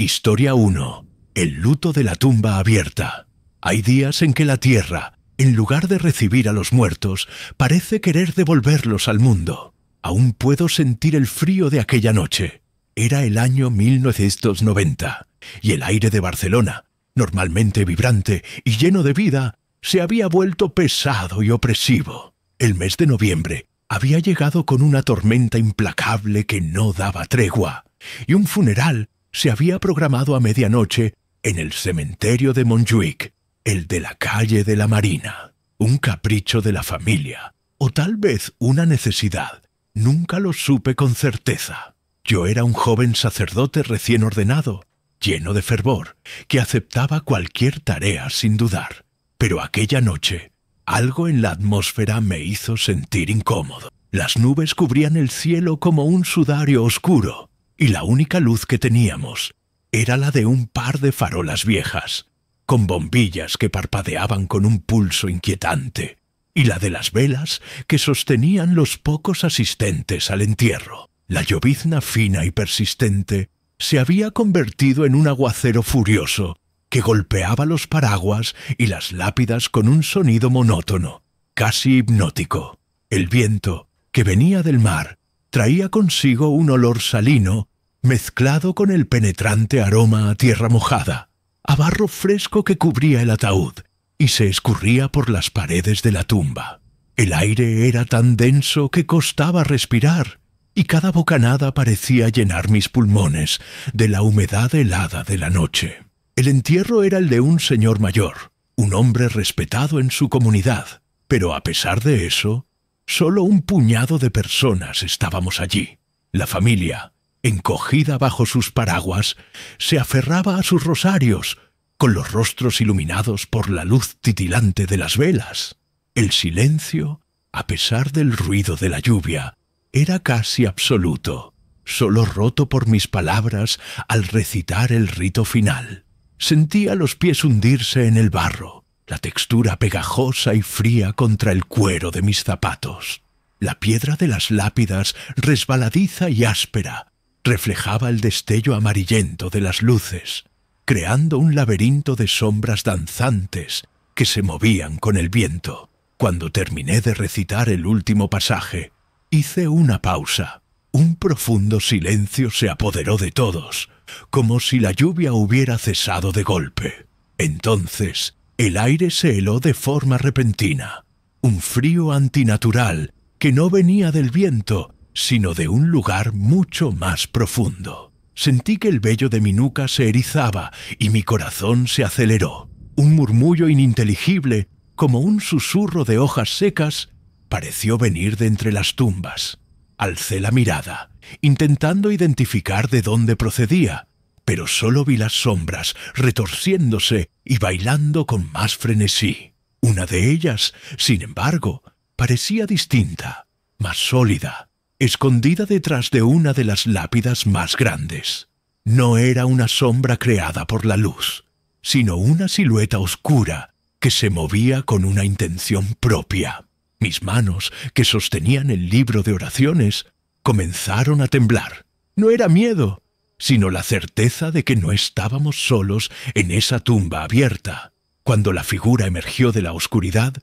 Historia 1. El luto de la tumba abierta. Hay días en que la tierra, en lugar de recibir a los muertos, parece querer devolverlos al mundo. Aún puedo sentir el frío de aquella noche. Era el año 1990, y el aire de Barcelona, normalmente vibrante y lleno de vida, se había vuelto pesado y opresivo. El mes de noviembre había llegado con una tormenta implacable que no daba tregua, y un funeral se había programado a medianoche en el cementerio de Montjuïc, el de la calle de la Marina. Un capricho de la familia, o tal vez una necesidad. Nunca lo supe con certeza. Yo era un joven sacerdote recién ordenado, lleno de fervor, que aceptaba cualquier tarea sin dudar. Pero aquella noche, algo en la atmósfera me hizo sentir incómodo. Las nubes cubrían el cielo como un sudario oscuro, y la única luz que teníamos era la de un par de farolas viejas, con bombillas que parpadeaban con un pulso inquietante, y la de las velas que sostenían los pocos asistentes al entierro. La llovizna fina y persistente se había convertido en un aguacero furioso que golpeaba los paraguas y las lápidas con un sonido monótono, casi hipnótico. El viento, que venía del mar, traía consigo un olor salino mezclado con el penetrante aroma a tierra mojada, a barro fresco que cubría el ataúd y se escurría por las paredes de la tumba. El aire era tan denso que costaba respirar, y cada bocanada parecía llenar mis pulmones de la humedad helada de la noche. El entierro era el de un señor mayor, un hombre respetado en su comunidad, pero a pesar de eso, solo un puñado de personas estábamos allí. La familia, encogida bajo sus paraguas, se aferraba a sus rosarios, con los rostros iluminados por la luz titilante de las velas. El silencio, a pesar del ruido de la lluvia, era casi absoluto, solo roto por mis palabras al recitar el rito final. Sentía los pies hundirse en el barro, la textura pegajosa y fría contra el cuero de mis zapatos. La piedra de las lápidas, resbaladiza y áspera, reflejaba el destello amarillento de las luces, creando un laberinto de sombras danzantes que se movían con el viento. Cuando terminé de recitar el último pasaje, hice una pausa. Un profundo silencio se apoderó de todos, como si la lluvia hubiera cesado de golpe. Entonces, el aire se heló de forma repentina. Un frío antinatural que no venía del viento, sino de un lugar mucho más profundo. Sentí que el vello de mi nuca se erizaba y mi corazón se aceleró. Un murmullo ininteligible, como un susurro de hojas secas, pareció venir de entre las tumbas. Alcé la mirada, intentando identificar de dónde procedía, pero solo vi las sombras retorciéndose y bailando con más frenesí. Una de ellas, sin embargo, parecía distinta, más sólida, escondida detrás de una de las lápidas más grandes. No era una sombra creada por la luz, sino una silueta oscura que se movía con una intención propia. Mis manos, que sostenían el libro de oraciones, comenzaron a temblar. No era miedo, sino la certeza de que no estábamos solos en esa tumba abierta. Cuando la figura emergió de la oscuridad,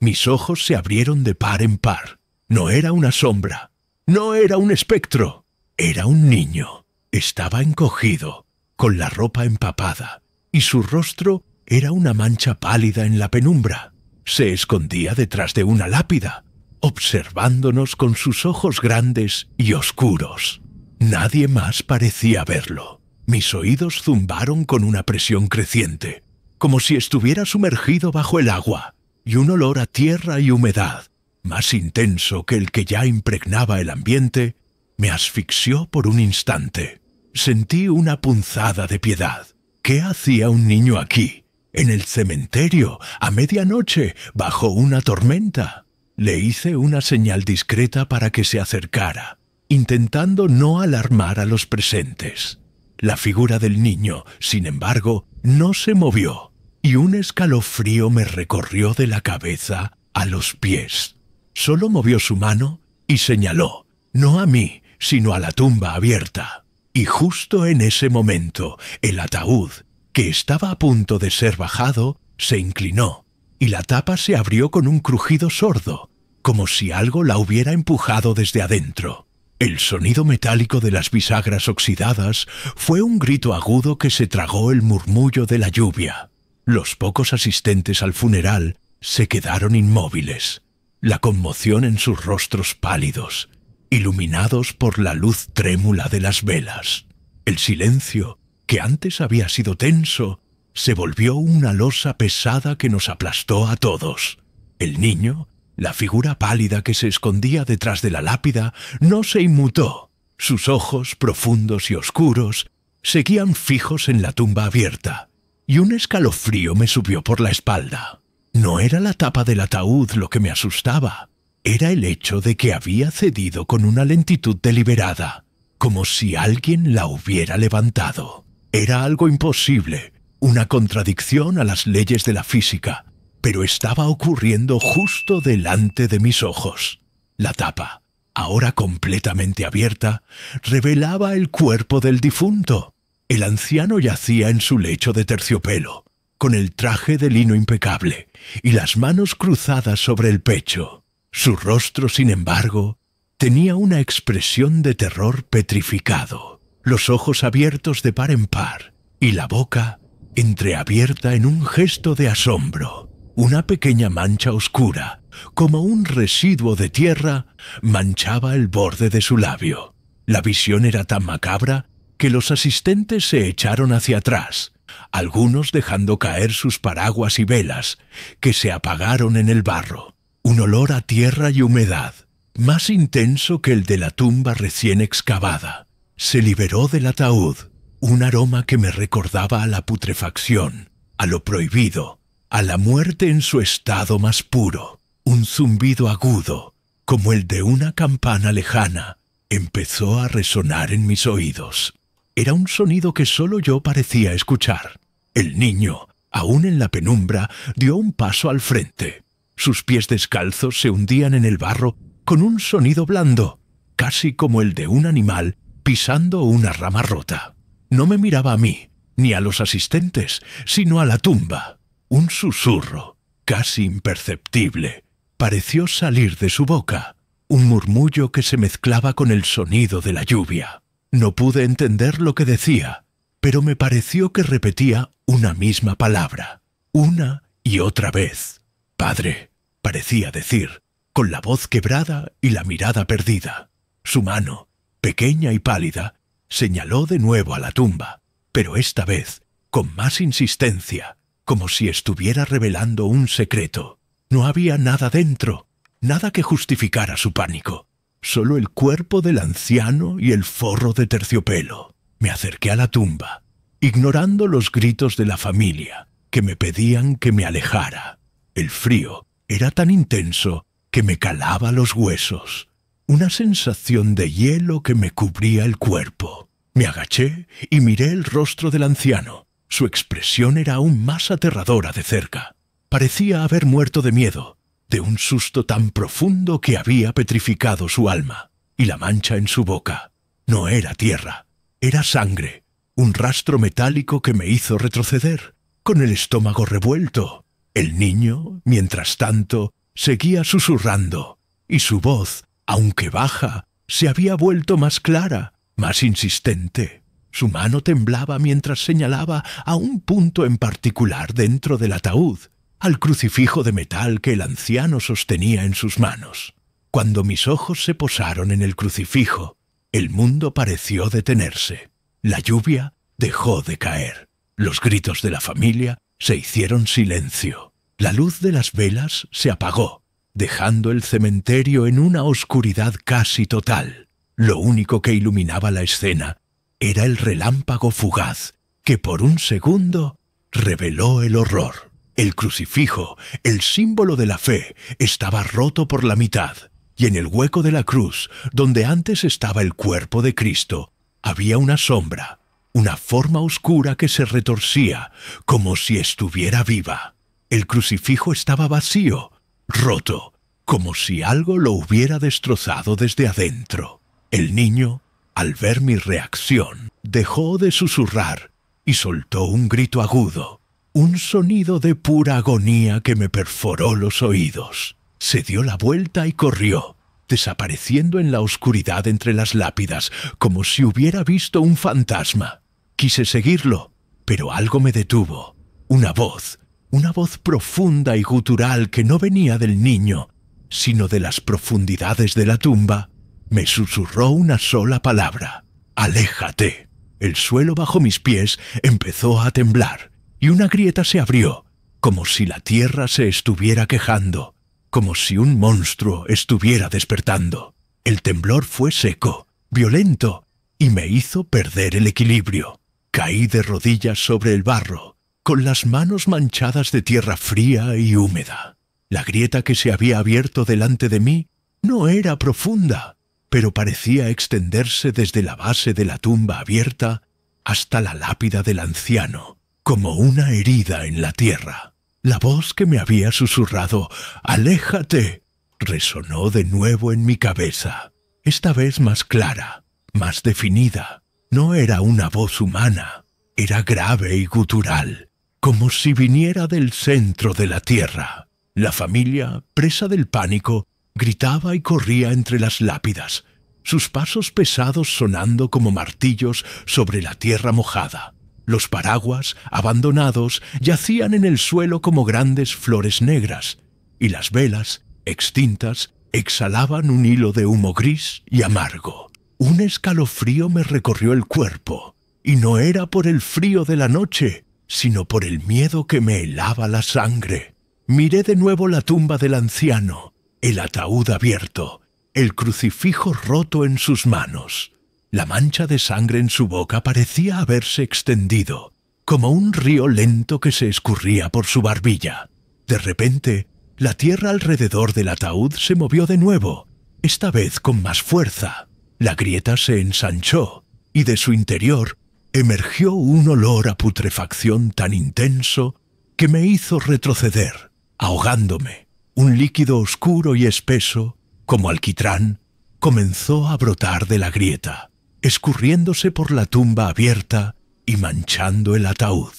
mis ojos se abrieron de par en par. No era una sombra, no era un espectro, era un niño. Estaba encogido, con la ropa empapada, y su rostro era una mancha pálida en la penumbra. Se escondía detrás de una lápida, observándonos con sus ojos grandes y oscuros. Nadie más parecía verlo. Mis oídos zumbaron con una presión creciente, como si estuviera sumergido bajo el agua, y un olor a tierra y humedad, más intenso que el que ya impregnaba el ambiente, me asfixió por un instante. Sentí una punzada de piedad. ¿Qué hacía un niño aquí, en el cementerio, a medianoche, bajo una tormenta? Le hice una señal discreta para que se acercara, intentando no alarmar a los presentes. La figura del niño, sin embargo, no se movió, y un escalofrío me recorrió de la cabeza a los pies. Solo movió su mano y señaló, no a mí, sino a la tumba abierta. Y justo en ese momento, el ataúd, que estaba a punto de ser bajado, se inclinó, y la tapa se abrió con un crujido sordo, como si algo la hubiera empujado desde adentro. El sonido metálico de las bisagras oxidadas fue un grito agudo que se tragó el murmullo de la lluvia. Los pocos asistentes al funeral se quedaron inmóviles, la conmoción en sus rostros pálidos, iluminados por la luz trémula de las velas. El silencio, que antes había sido tenso, se volvió una losa pesada que nos aplastó a todos. El niño, la figura pálida que se escondía detrás de la lápida, no se inmutó. Sus ojos, profundos y oscuros, seguían fijos en la tumba abierta, y un escalofrío me subió por la espalda. No era la tapa del ataúd lo que me asustaba, era el hecho de que había cedido con una lentitud deliberada, como si alguien la hubiera levantado. Era algo imposible, una contradicción a las leyes de la física, pero estaba ocurriendo justo delante de mis ojos. La tapa, ahora completamente abierta, revelaba el cuerpo del difunto. El anciano yacía en su lecho de terciopelo, con el traje de lino impecable y las manos cruzadas sobre el pecho. Su rostro, sin embargo, tenía una expresión de terror petrificado, los ojos abiertos de par en par y la boca entreabierta en un gesto de asombro. Una pequeña mancha oscura, como un residuo de tierra, manchaba el borde de su labio. La visión era tan macabra que los asistentes se echaron hacia atrás, algunos dejando caer sus paraguas y velas, que se apagaron en el barro. Un olor a tierra y humedad, más intenso que el de la tumba recién excavada, se liberó del ataúd, un aroma que me recordaba a la putrefacción, a lo prohibido, a la muerte en su estado más puro. Un zumbido agudo, como el de una campana lejana, empezó a resonar en mis oídos. Era un sonido que solo yo parecía escuchar. El niño, aún en la penumbra, dio un paso al frente. Sus pies descalzos se hundían en el barro con un sonido blando, casi como el de un animal pisando una rama rota. No me miraba a mí, ni a los asistentes, sino a la tumba. Un susurro, casi imperceptible, pareció salir de su boca, un murmullo que se mezclaba con el sonido de la lluvia. No pude entender lo que decía, pero me pareció que repetía una misma palabra, una y otra vez. «Padre», parecía decir, con la voz quebrada y la mirada perdida. Su mano, pequeña y pálida, señaló de nuevo a la tumba, pero esta vez con más insistencia, como si estuviera revelando un secreto. No había nada dentro, nada que justificara su pánico, solo el cuerpo del anciano y el forro de terciopelo. Me acerqué a la tumba, ignorando los gritos de la familia, que me pedían que me alejara. El frío era tan intenso que me calaba los huesos, una sensación de hielo que me cubría el cuerpo. Me agaché y miré el rostro del anciano. Su expresión era aún más aterradora de cerca. Parecía haber muerto de miedo, de un susto tan profundo que había petrificado su alma. Y la mancha en su boca no era tierra, era sangre, un rastro metálico que me hizo retroceder, con el estómago revuelto. El niño, mientras tanto, seguía susurrando, y su voz, aunque baja, se había vuelto más clara, más insistente. Su mano temblaba mientras señalaba a un punto en particular dentro del ataúd, al crucifijo de metal que el anciano sostenía en sus manos. Cuando mis ojos se posaron en el crucifijo, el mundo pareció detenerse. La lluvia dejó de caer. Los gritos de la familia se hicieron silencio. La luz de las velas se apagó, dejando el cementerio en una oscuridad casi total. Lo único que iluminaba la escena era el relámpago fugaz que por un segundo reveló el horror. El crucifijo, el símbolo de la fe, estaba roto por la mitad, y en el hueco de la cruz, donde antes estaba el cuerpo de Cristo, había una sombra, una forma oscura que se retorcía, como si estuviera viva. El crucifijo estaba vacío, roto, como si algo lo hubiera destrozado desde adentro. El niño, Al ver mi reacción, dejó de susurrar y soltó un grito agudo, un sonido de pura agonía que me perforó los oídos. Se dio la vuelta y corrió, desapareciendo en la oscuridad entre las lápidas, como si hubiera visto un fantasma. Quise seguirlo, pero algo me detuvo. Una voz profunda y gutural que no venía del niño, sino de las profundidades de la tumba, me susurró una sola palabra: «Aléjate». El suelo bajo mis pies empezó a temblar, y una grieta se abrió, como si la tierra se estuviera quejando, como si un monstruo estuviera despertando. El temblor fue seco, violento, y me hizo perder el equilibrio. Caí de rodillas sobre el barro, con las manos manchadas de tierra fría y húmeda. La grieta que se había abierto delante de mí no era profunda, pero parecía extenderse desde la base de la tumba abierta hasta la lápida del anciano, como una herida en la tierra. La voz que me había susurrado «Aléjate» resonó de nuevo en mi cabeza, esta vez más clara, más definida. No era una voz humana, era grave y gutural, como si viniera del centro de la tierra. La familia, presa del pánico, gritaba y corría entre las lápidas, sus pasos pesados sonando como martillos sobre la tierra mojada. Los paraguas, abandonados, yacían en el suelo como grandes flores negras, y las velas, extintas, exhalaban un hilo de humo gris y amargo. Un escalofrío me recorrió el cuerpo, y no era por el frío de la noche, sino por el miedo que me helaba la sangre. Miré de nuevo la tumba del anciano, el ataúd abierto, el crucifijo roto en sus manos. La mancha de sangre en su boca parecía haberse extendido, como un río lento que se escurría por su barbilla. De repente, la tierra alrededor del ataúd se movió de nuevo, esta vez con más fuerza. La grieta se ensanchó, y de su interior emergió un olor a putrefacción tan intenso que me hizo retroceder, ahogándome. Un líquido oscuro y espeso, como alquitrán, comenzó a brotar de la grieta, escurriéndose por la tumba abierta y manchando el ataúd.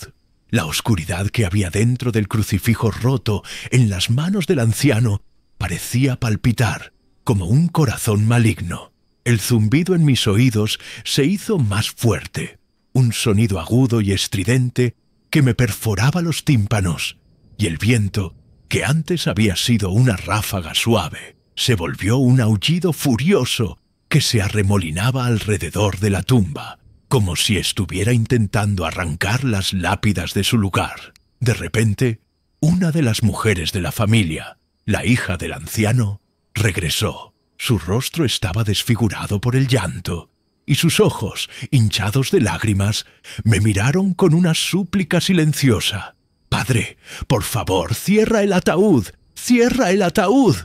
La oscuridad que había dentro del crucifijo roto en las manos del anciano parecía palpitar como un corazón maligno. El zumbido en mis oídos se hizo más fuerte, un sonido agudo y estridente que me perforaba los tímpanos, y el viento, que antes había sido una ráfaga suave, se volvió un aullido furioso que se arremolinaba alrededor de la tumba, como si estuviera intentando arrancar las lápidas de su lugar. De repente, una de las mujeres de la familia, la hija del anciano, regresó. Su rostro estaba desfigurado por el llanto, y sus ojos, hinchados de lágrimas, me miraron con una súplica silenciosa. «Padre, por favor, cierra el ataúd, cierra el ataúd»,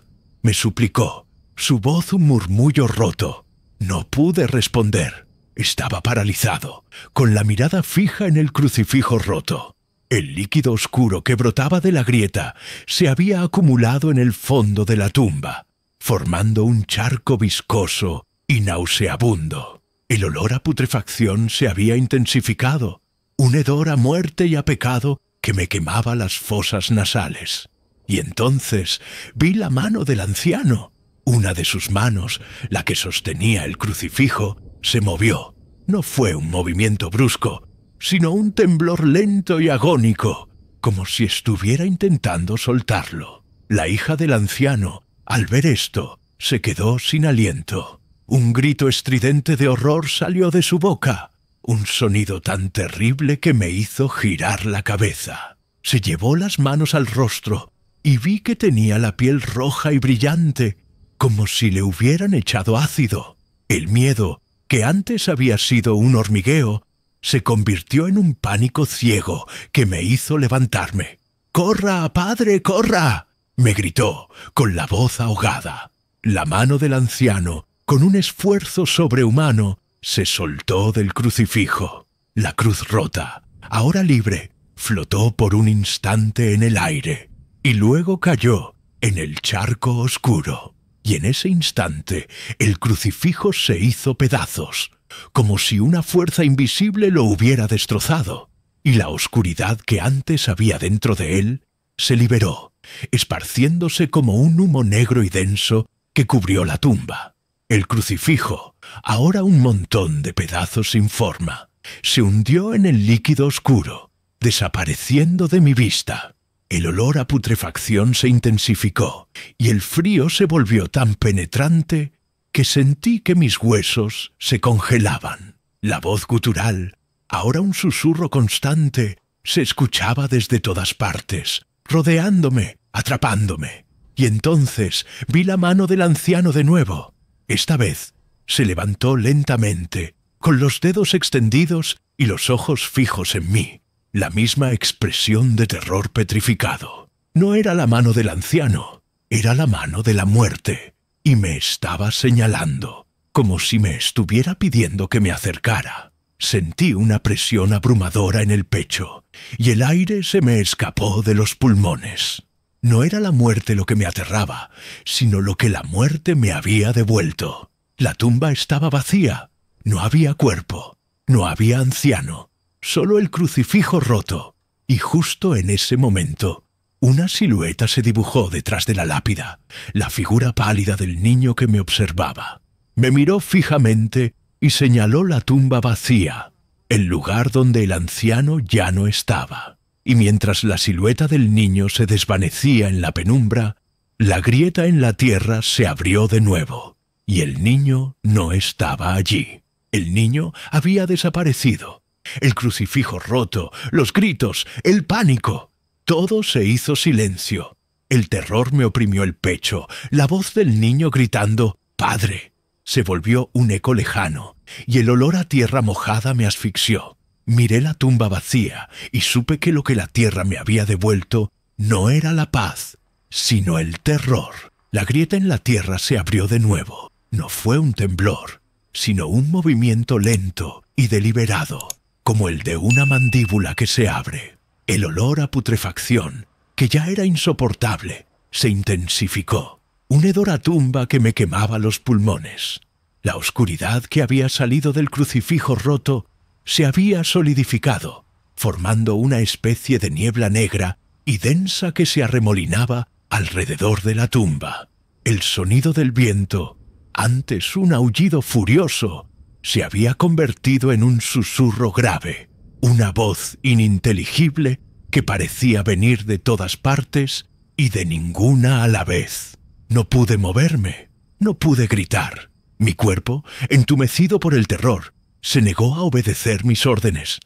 me suplicó, su voz un murmullo roto. No pude responder. Estaba paralizado, con la mirada fija en el crucifijo roto. El líquido oscuro que brotaba de la grieta se había acumulado en el fondo de la tumba, formando un charco viscoso y nauseabundo. El olor a putrefacción se había intensificado, un hedor a muerte y a pecado que me quemaba las fosas nasales. Y entonces vi la mano del anciano. Una de sus manos, la que sostenía el crucifijo, se movió. No fue un movimiento brusco, sino un temblor lento y agónico, como si estuviera intentando soltarlo. La hija del anciano, al ver esto, se quedó sin aliento. Un grito estridente de horror salió de su boca, un sonido tan terrible que me hizo girar la cabeza. Se llevó las manos al rostro y vi que tenía la piel roja y brillante, como si le hubieran echado ácido. El miedo, que antes había sido un hormigueo, se convirtió en un pánico ciego que me hizo levantarme. «¡Corra, padre, corra!», me gritó, con la voz ahogada. La mano del anciano, con un esfuerzo sobrehumano, se soltó del crucifijo. La cruz rota, ahora libre, flotó por un instante en el aire, y luego cayó en el charco oscuro. Y en ese instante el crucifijo se hizo pedazos. como si una fuerza invisible lo hubiera destrozado, y la oscuridad que antes había dentro de él se liberó, esparciéndose como un humo negro y denso que cubrió la tumba. El crucifijo, ahora un montón de pedazos sin forma, se hundió en el líquido oscuro, desapareciendo de mi vista. El olor a putrefacción se intensificó, y el frío se volvió tan penetrante que sentí que mis huesos se congelaban. La voz gutural, ahora un susurro constante, se escuchaba desde todas partes, rodeándome, atrapándome. Y entonces vi la mano del anciano de nuevo. Esta vez se levantó lentamente, con los dedos extendidos y los ojos fijos en mí. La misma expresión de terror petrificado. No era la mano del anciano, era la mano de la muerte, y me estaba señalando, como si me estuviera pidiendo que me acercara. Sentí una presión abrumadora en el pecho, y el aire se me escapó de los pulmones. No era la muerte lo que me aterraba, sino lo que la muerte me había devuelto. La tumba estaba vacía, no había cuerpo, no había anciano. Solo el crucifijo roto, y justo en ese momento, una silueta se dibujó detrás de la lápida, la figura pálida del niño que me observaba. Me miró fijamente y señaló la tumba vacía, el lugar donde el anciano ya no estaba. Y mientras la silueta del niño se desvanecía en la penumbra, la grieta en la tierra se abrió de nuevo, y el niño no estaba allí. El niño había desaparecido. El crucifijo roto, los gritos, el pánico. Todo se hizo silencio. El terror me oprimió el pecho. La voz del niño gritando «¡Padre!» se volvió un eco lejano, y el olor a tierra mojada me asfixió. Miré la tumba vacía y supe que lo que la tierra me había devuelto no era la paz, sino el terror. La grieta en la tierra se abrió de nuevo. No fue un temblor, sino un movimiento lento y deliberado, como el de una mandíbula que se abre. El olor a putrefacción, que ya era insoportable, se intensificó. Un hedor a tumba que me quemaba los pulmones. La oscuridad que había salido del crucifijo roto se había solidificado, formando una especie de niebla negra y densa que se arremolinaba alrededor de la tumba. El sonido del viento, antes un aullido furioso, se había convertido en un susurro grave, una voz ininteligible que parecía venir de todas partes y de ninguna a la vez. No pude moverme, no pude gritar. Mi cuerpo, entumecido por el terror, se negó a obedecer mis órdenes.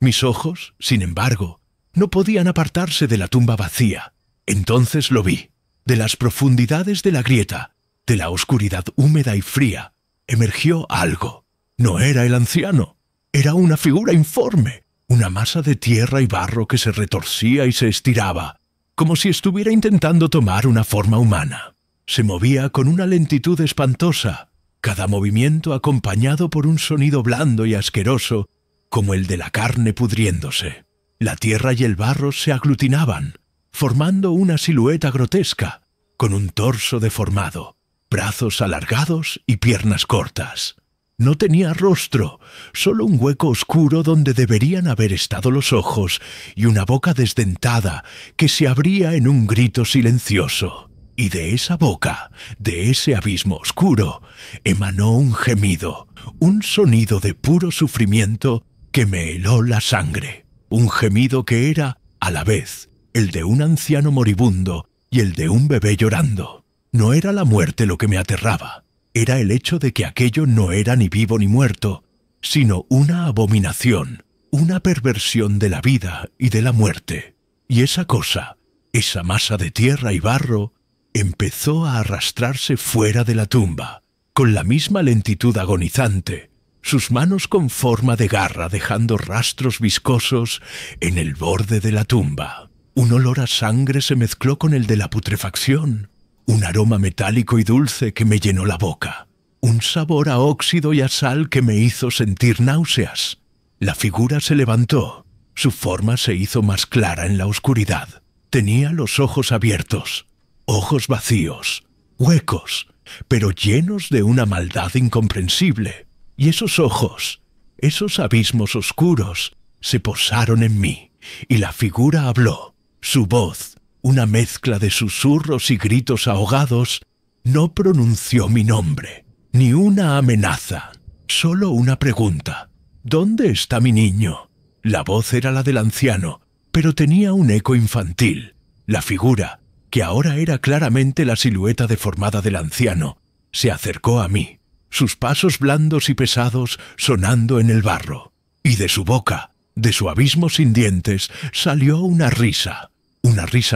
Mis ojos, sin embargo, no podían apartarse de la tumba vacía. Entonces lo vi. De las profundidades de la grieta, de la oscuridad húmeda y fría, emergió algo. No era el anciano, era una figura informe, una masa de tierra y barro que se retorcía y se estiraba, como si estuviera intentando tomar una forma humana. Se movía con una lentitud espantosa, cada movimiento acompañado por un sonido blando y asqueroso, como el de la carne pudriéndose. La tierra y el barro se aglutinaban, formando una silueta grotesca, con un torso deformado, brazos alargados y piernas cortas. No tenía rostro, solo un hueco oscuro donde deberían haber estado los ojos y una boca desdentada que se abría en un grito silencioso. Y de esa boca, de ese abismo oscuro, emanó un gemido, un sonido de puro sufrimiento que me heló la sangre. Un gemido que era, a la vez, el de un anciano moribundo y el de un bebé llorando. No era la muerte lo que me aterraba. Era el hecho de que aquello no era ni vivo ni muerto, sino una abominación, una perversión de la vida y de la muerte. Y esa cosa, esa masa de tierra y barro, empezó a arrastrarse fuera de la tumba, con la misma lentitud agonizante, sus manos con forma de garra dejando rastros viscosos en el borde de la tumba. Un olor a sangre se mezcló con el de la putrefacción. Un aroma metálico y dulce que me llenó la boca. Un sabor a óxido y a sal que me hizo sentir náuseas. La figura se levantó. Su forma se hizo más clara en la oscuridad. Tenía los ojos abiertos. Ojos vacíos, huecos, pero llenos de una maldad incomprensible. y esos ojos, esos abismos oscuros, se posaron en mí, y la figura habló. Su voz, una mezcla de susurros y gritos ahogados, no pronunció mi nombre, ni una amenaza, solo una pregunta. ¿Dónde está mi niño? La voz era la del anciano, pero tenía un eco infantil. La figura, que ahora era claramente la silueta deformada del anciano, se acercó a mí, sus pasos blandos y pesados sonando en el barro, y de su boca, de su abismo sin dientes, salió una risa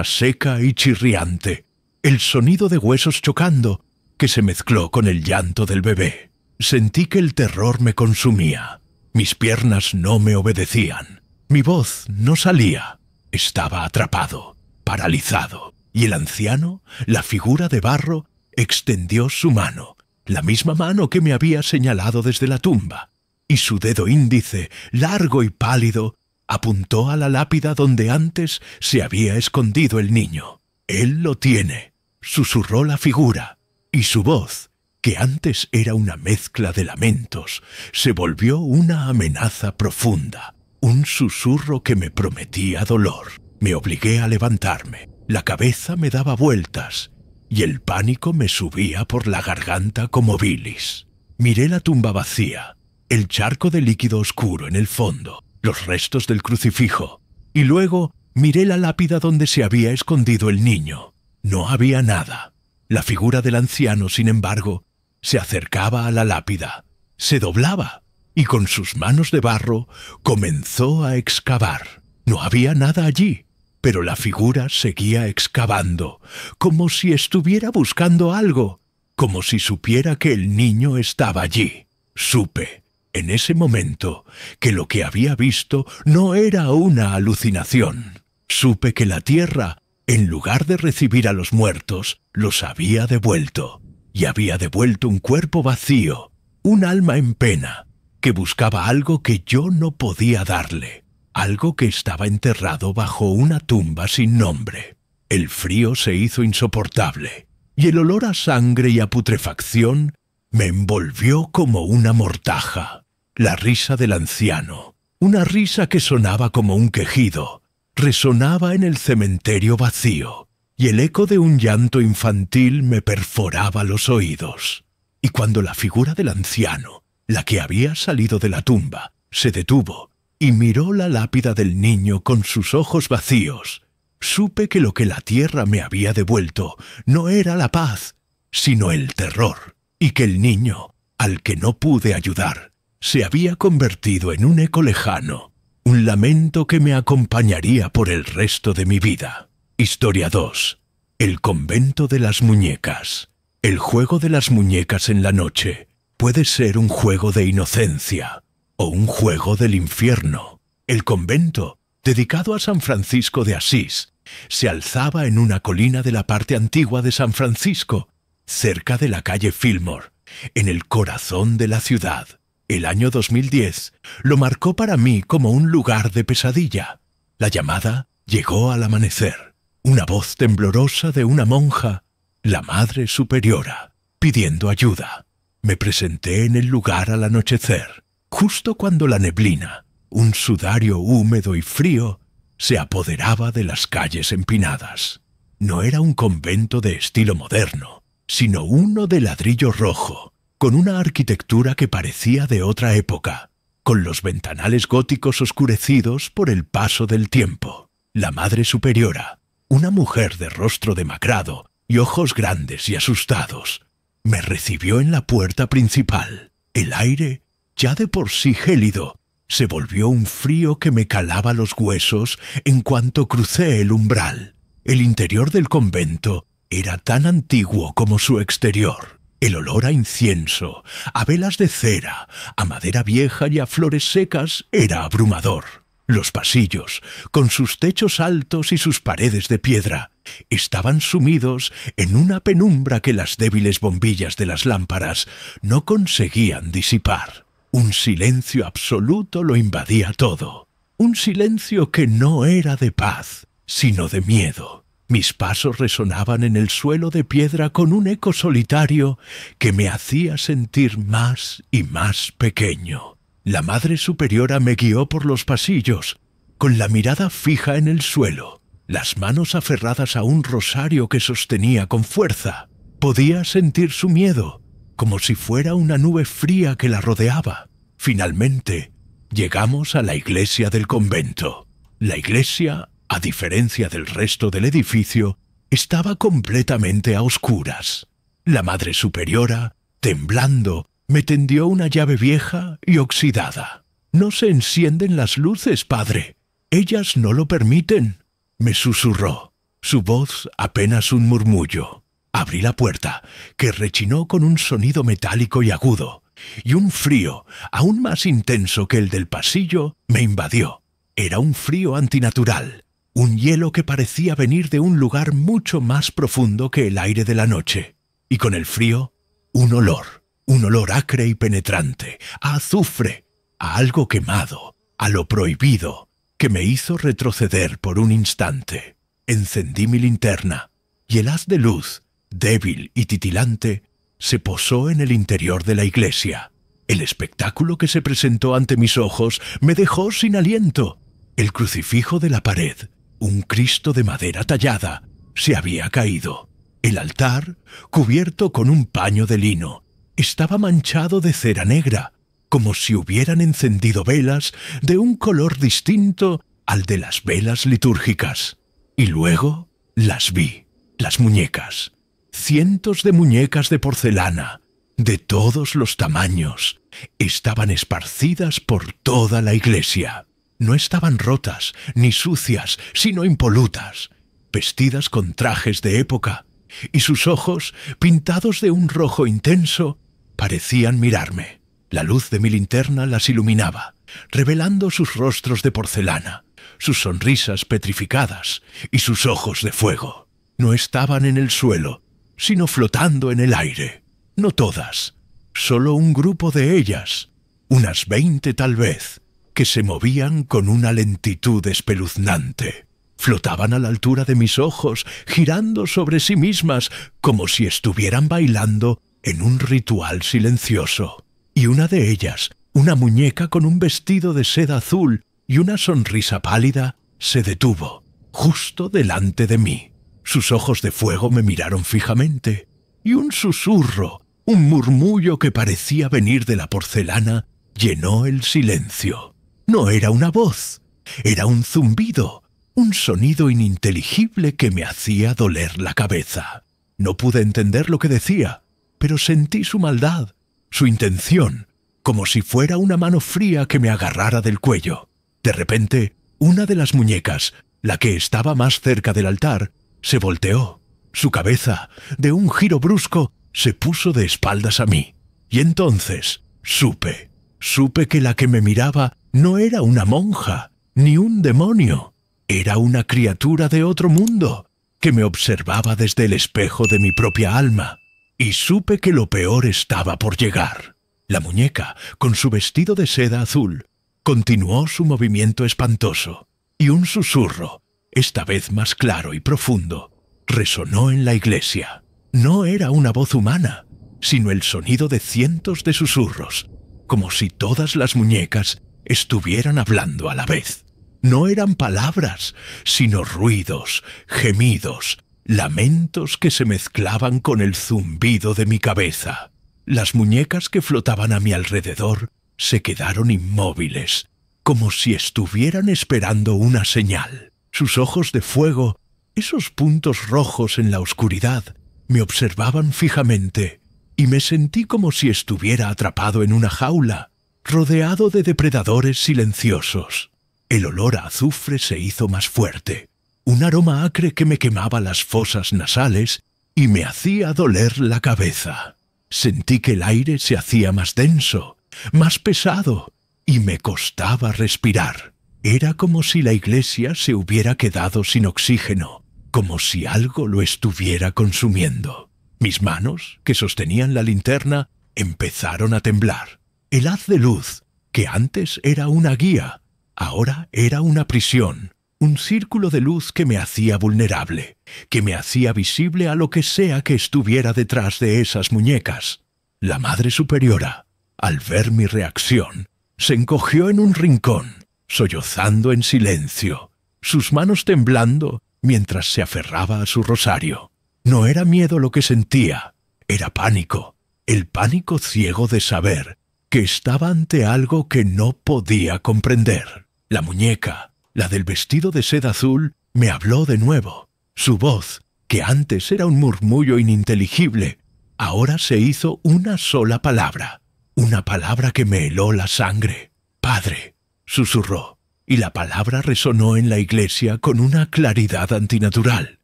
seca y chirriante, el sonido de huesos chocando, que se mezcló con el llanto del bebé. Sentí que el terror me consumía. Mis piernas no me obedecían. Mi voz no salía. Estaba atrapado, paralizado. Y el anciano, la figura de barro, extendió su mano, la misma mano que me había señalado desde la tumba, y su dedo índice, largo y pálido, apuntó a la lápida donde antes se había escondido el niño. «Él lo tiene», susurró la figura, y su voz, que antes era una mezcla de lamentos, se volvió una amenaza profunda, un susurro que me prometía dolor. Me obligué a levantarme, la cabeza me daba vueltas, y el pánico me subía por la garganta como bilis. Miré la tumba vacía, el charco de líquido oscuro en el fondo, los restos del crucifijo, y luego miré la lápida donde se había escondido el niño. No había nada. La figura del anciano, sin embargo, se acercaba a la lápida, se doblaba, y con sus manos de barro comenzó a excavar. No había nada allí, pero la figura seguía excavando, como si estuviera buscando algo, como si supiera que el niño estaba allí. Supe, en ese momento, que lo que había visto no era una alucinación. Supe que la tierra, en lugar de recibir a los muertos, los había devuelto, y había devuelto un cuerpo vacío, un alma en pena, que buscaba algo que yo no podía darle, algo que estaba enterrado bajo una tumba sin nombre. El frío se hizo insoportable, y el olor a sangre y a putrefacción me envolvió como una mortaja. La risa del anciano, una risa que sonaba como un quejido, resonaba en el cementerio vacío, y el eco de un llanto infantil me perforaba los oídos. Y cuando la figura del anciano, la que había salido de la tumba, se detuvo y miró la lápida del niño con sus ojos vacíos, supe que lo que la tierra me había devuelto no era la paz, sino el terror, y que el niño, al que no pude ayudar, se había convertido en un eco lejano, un lamento que me acompañaría por el resto de mi vida. Historia 2. El convento de las muñecas. El juego de las muñecas en la noche puede ser un juego de inocencia o un juego del infierno. El convento, dedicado a San Francisco de Asís, se alzaba en una colina de la parte antigua de San Francisco, cerca de la calle Fillmore, en el corazón de la ciudad. El año 2010 lo marcó para mí como un lugar de pesadilla. La llamada llegó al amanecer. Una voz temblorosa de una monja, la Madre Superiora, pidiendo ayuda. Me presenté en el lugar al anochecer, justo cuando la neblina, un sudario húmedo y frío, se apoderaba de las calles empinadas. No era un convento de estilo moderno, sino uno de ladrillo rojo, con una arquitectura que parecía de otra época, con los ventanales góticos oscurecidos por el paso del tiempo. La Madre Superiora, una mujer de rostro demacrado y ojos grandes y asustados, me recibió en la puerta principal. El aire, ya de por sí gélido, se volvió un frío que me calaba los huesos en cuanto crucé el umbral. El interior del convento era tan antiguo como su exterior. El olor a incienso, a velas de cera, a madera vieja y a flores secas era abrumador. Los pasillos, con sus techos altos y sus paredes de piedra, estaban sumidos en una penumbra que las débiles bombillas de las lámparas no conseguían disipar. Un silencio absoluto lo invadía todo. Un silencio que no era de paz, sino de miedo. Mis pasos resonaban en el suelo de piedra con un eco solitario que me hacía sentir más y más pequeño. La Madre Superiora me guió por los pasillos, con la mirada fija en el suelo, las manos aferradas a un rosario que sostenía con fuerza. Podía sentir su miedo, como si fuera una nube fría que la rodeaba. Finalmente, llegamos a la iglesia del convento. La iglesia, a diferencia del resto del edificio, estaba completamente a oscuras. La Madre Superiora, temblando, me tendió una llave vieja y oxidada. «No se encienden las luces, padre. Ellas no lo permiten», me susurró, su voz apenas un murmullo. Abrí la puerta, que rechinó con un sonido metálico y agudo, y un frío, aún más intenso que el del pasillo, me invadió. Era un frío antinatural, un hielo que parecía venir de un lugar mucho más profundo que el aire de la noche. Y con el frío, un olor acre y penetrante, a azufre, a algo quemado, a lo prohibido, que me hizo retroceder por un instante. Encendí mi linterna, y el haz de luz, débil y titilante, se posó en el interior de la iglesia. El espectáculo que se presentó ante mis ojos me dejó sin aliento. El crucifijo de la pared, un Cristo de madera tallada, se había caído. El altar, cubierto con un paño de lino, estaba manchado de cera negra, como si hubieran encendido velas de un color distinto al de las velas litúrgicas. Y luego las vi, las muñecas. Cientos de muñecas de porcelana, de todos los tamaños, estaban esparcidas por toda la iglesia. No estaban rotas ni sucias, sino impolutas, vestidas con trajes de época, y sus ojos, pintados de un rojo intenso, parecían mirarme. La luz de mi linterna las iluminaba, revelando sus rostros de porcelana, sus sonrisas petrificadas y sus ojos de fuego. No estaban en el suelo, sino flotando en el aire. No todas, solo un grupo de ellas, unas 20 tal vez, que se movían con una lentitud espeluznante. Flotaban a la altura de mis ojos, girando sobre sí mismas, como si estuvieran bailando en un ritual silencioso. Y una de ellas, una muñeca con un vestido de seda azul y una sonrisa pálida, se detuvo, justo delante de mí. Sus ojos de fuego me miraron fijamente, y un susurro, un murmullo que parecía venir de la porcelana, llenó el silencio. No era una voz, era un zumbido, un sonido ininteligible que me hacía doler la cabeza. No pude entender lo que decía, pero sentí su maldad, su intención, como si fuera una mano fría que me agarrara del cuello. De repente, una de las muñecas, la que estaba más cerca del altar, se volteó. Su cabeza, de un giro brusco, se puso de espaldas a mí. Y entonces supe que la que me miraba no era una monja, ni un demonio. Era una criatura de otro mundo, que me observaba desde el espejo de mi propia alma. Y supe que lo peor estaba por llegar. La muñeca, con su vestido de seda azul, continuó su movimiento espantoso, y un susurro, esta vez más claro y profundo, resonó en la iglesia. No era una voz humana, sino el sonido de cientos de susurros, como si todas las muñecas estuvieran hablando a la vez. No eran palabras, sino ruidos, gemidos, lamentos que se mezclaban con el zumbido de mi cabeza. Las muñecas que flotaban a mi alrededor se quedaron inmóviles, como si estuvieran esperando una señal. Sus ojos de fuego, esos puntos rojos en la oscuridad, me observaban fijamente, y me sentí como si estuviera atrapado en una jaula, rodeado de depredadores silenciosos. El olor a azufre se hizo más fuerte, un aroma acre que me quemaba las fosas nasales y me hacía doler la cabeza. Sentí que el aire se hacía más denso, más pesado, y me costaba respirar. Era como si la iglesia se hubiera quedado sin oxígeno, como si algo lo estuviera consumiendo. Mis manos, que sostenían la linterna, empezaron a temblar. El haz de luz, que antes era una guía, ahora era una prisión. Un círculo de luz que me hacía vulnerable, que me hacía visible a lo que sea que estuviera detrás de esas muñecas. La Madre Superiora, al ver mi reacción, se encogió en un rincón, sollozando en silencio, sus manos temblando mientras se aferraba a su rosario. No era miedo lo que sentía, era pánico, el pánico ciego de saber que estaba ante algo que no podía comprender. La muñeca, la del vestido de seda azul, me habló de nuevo. Su voz, que antes era un murmullo ininteligible, ahora se hizo una sola palabra, una palabra que me heló la sangre. «Padre», susurró, y la palabra resonó en la iglesia con una claridad antinatural.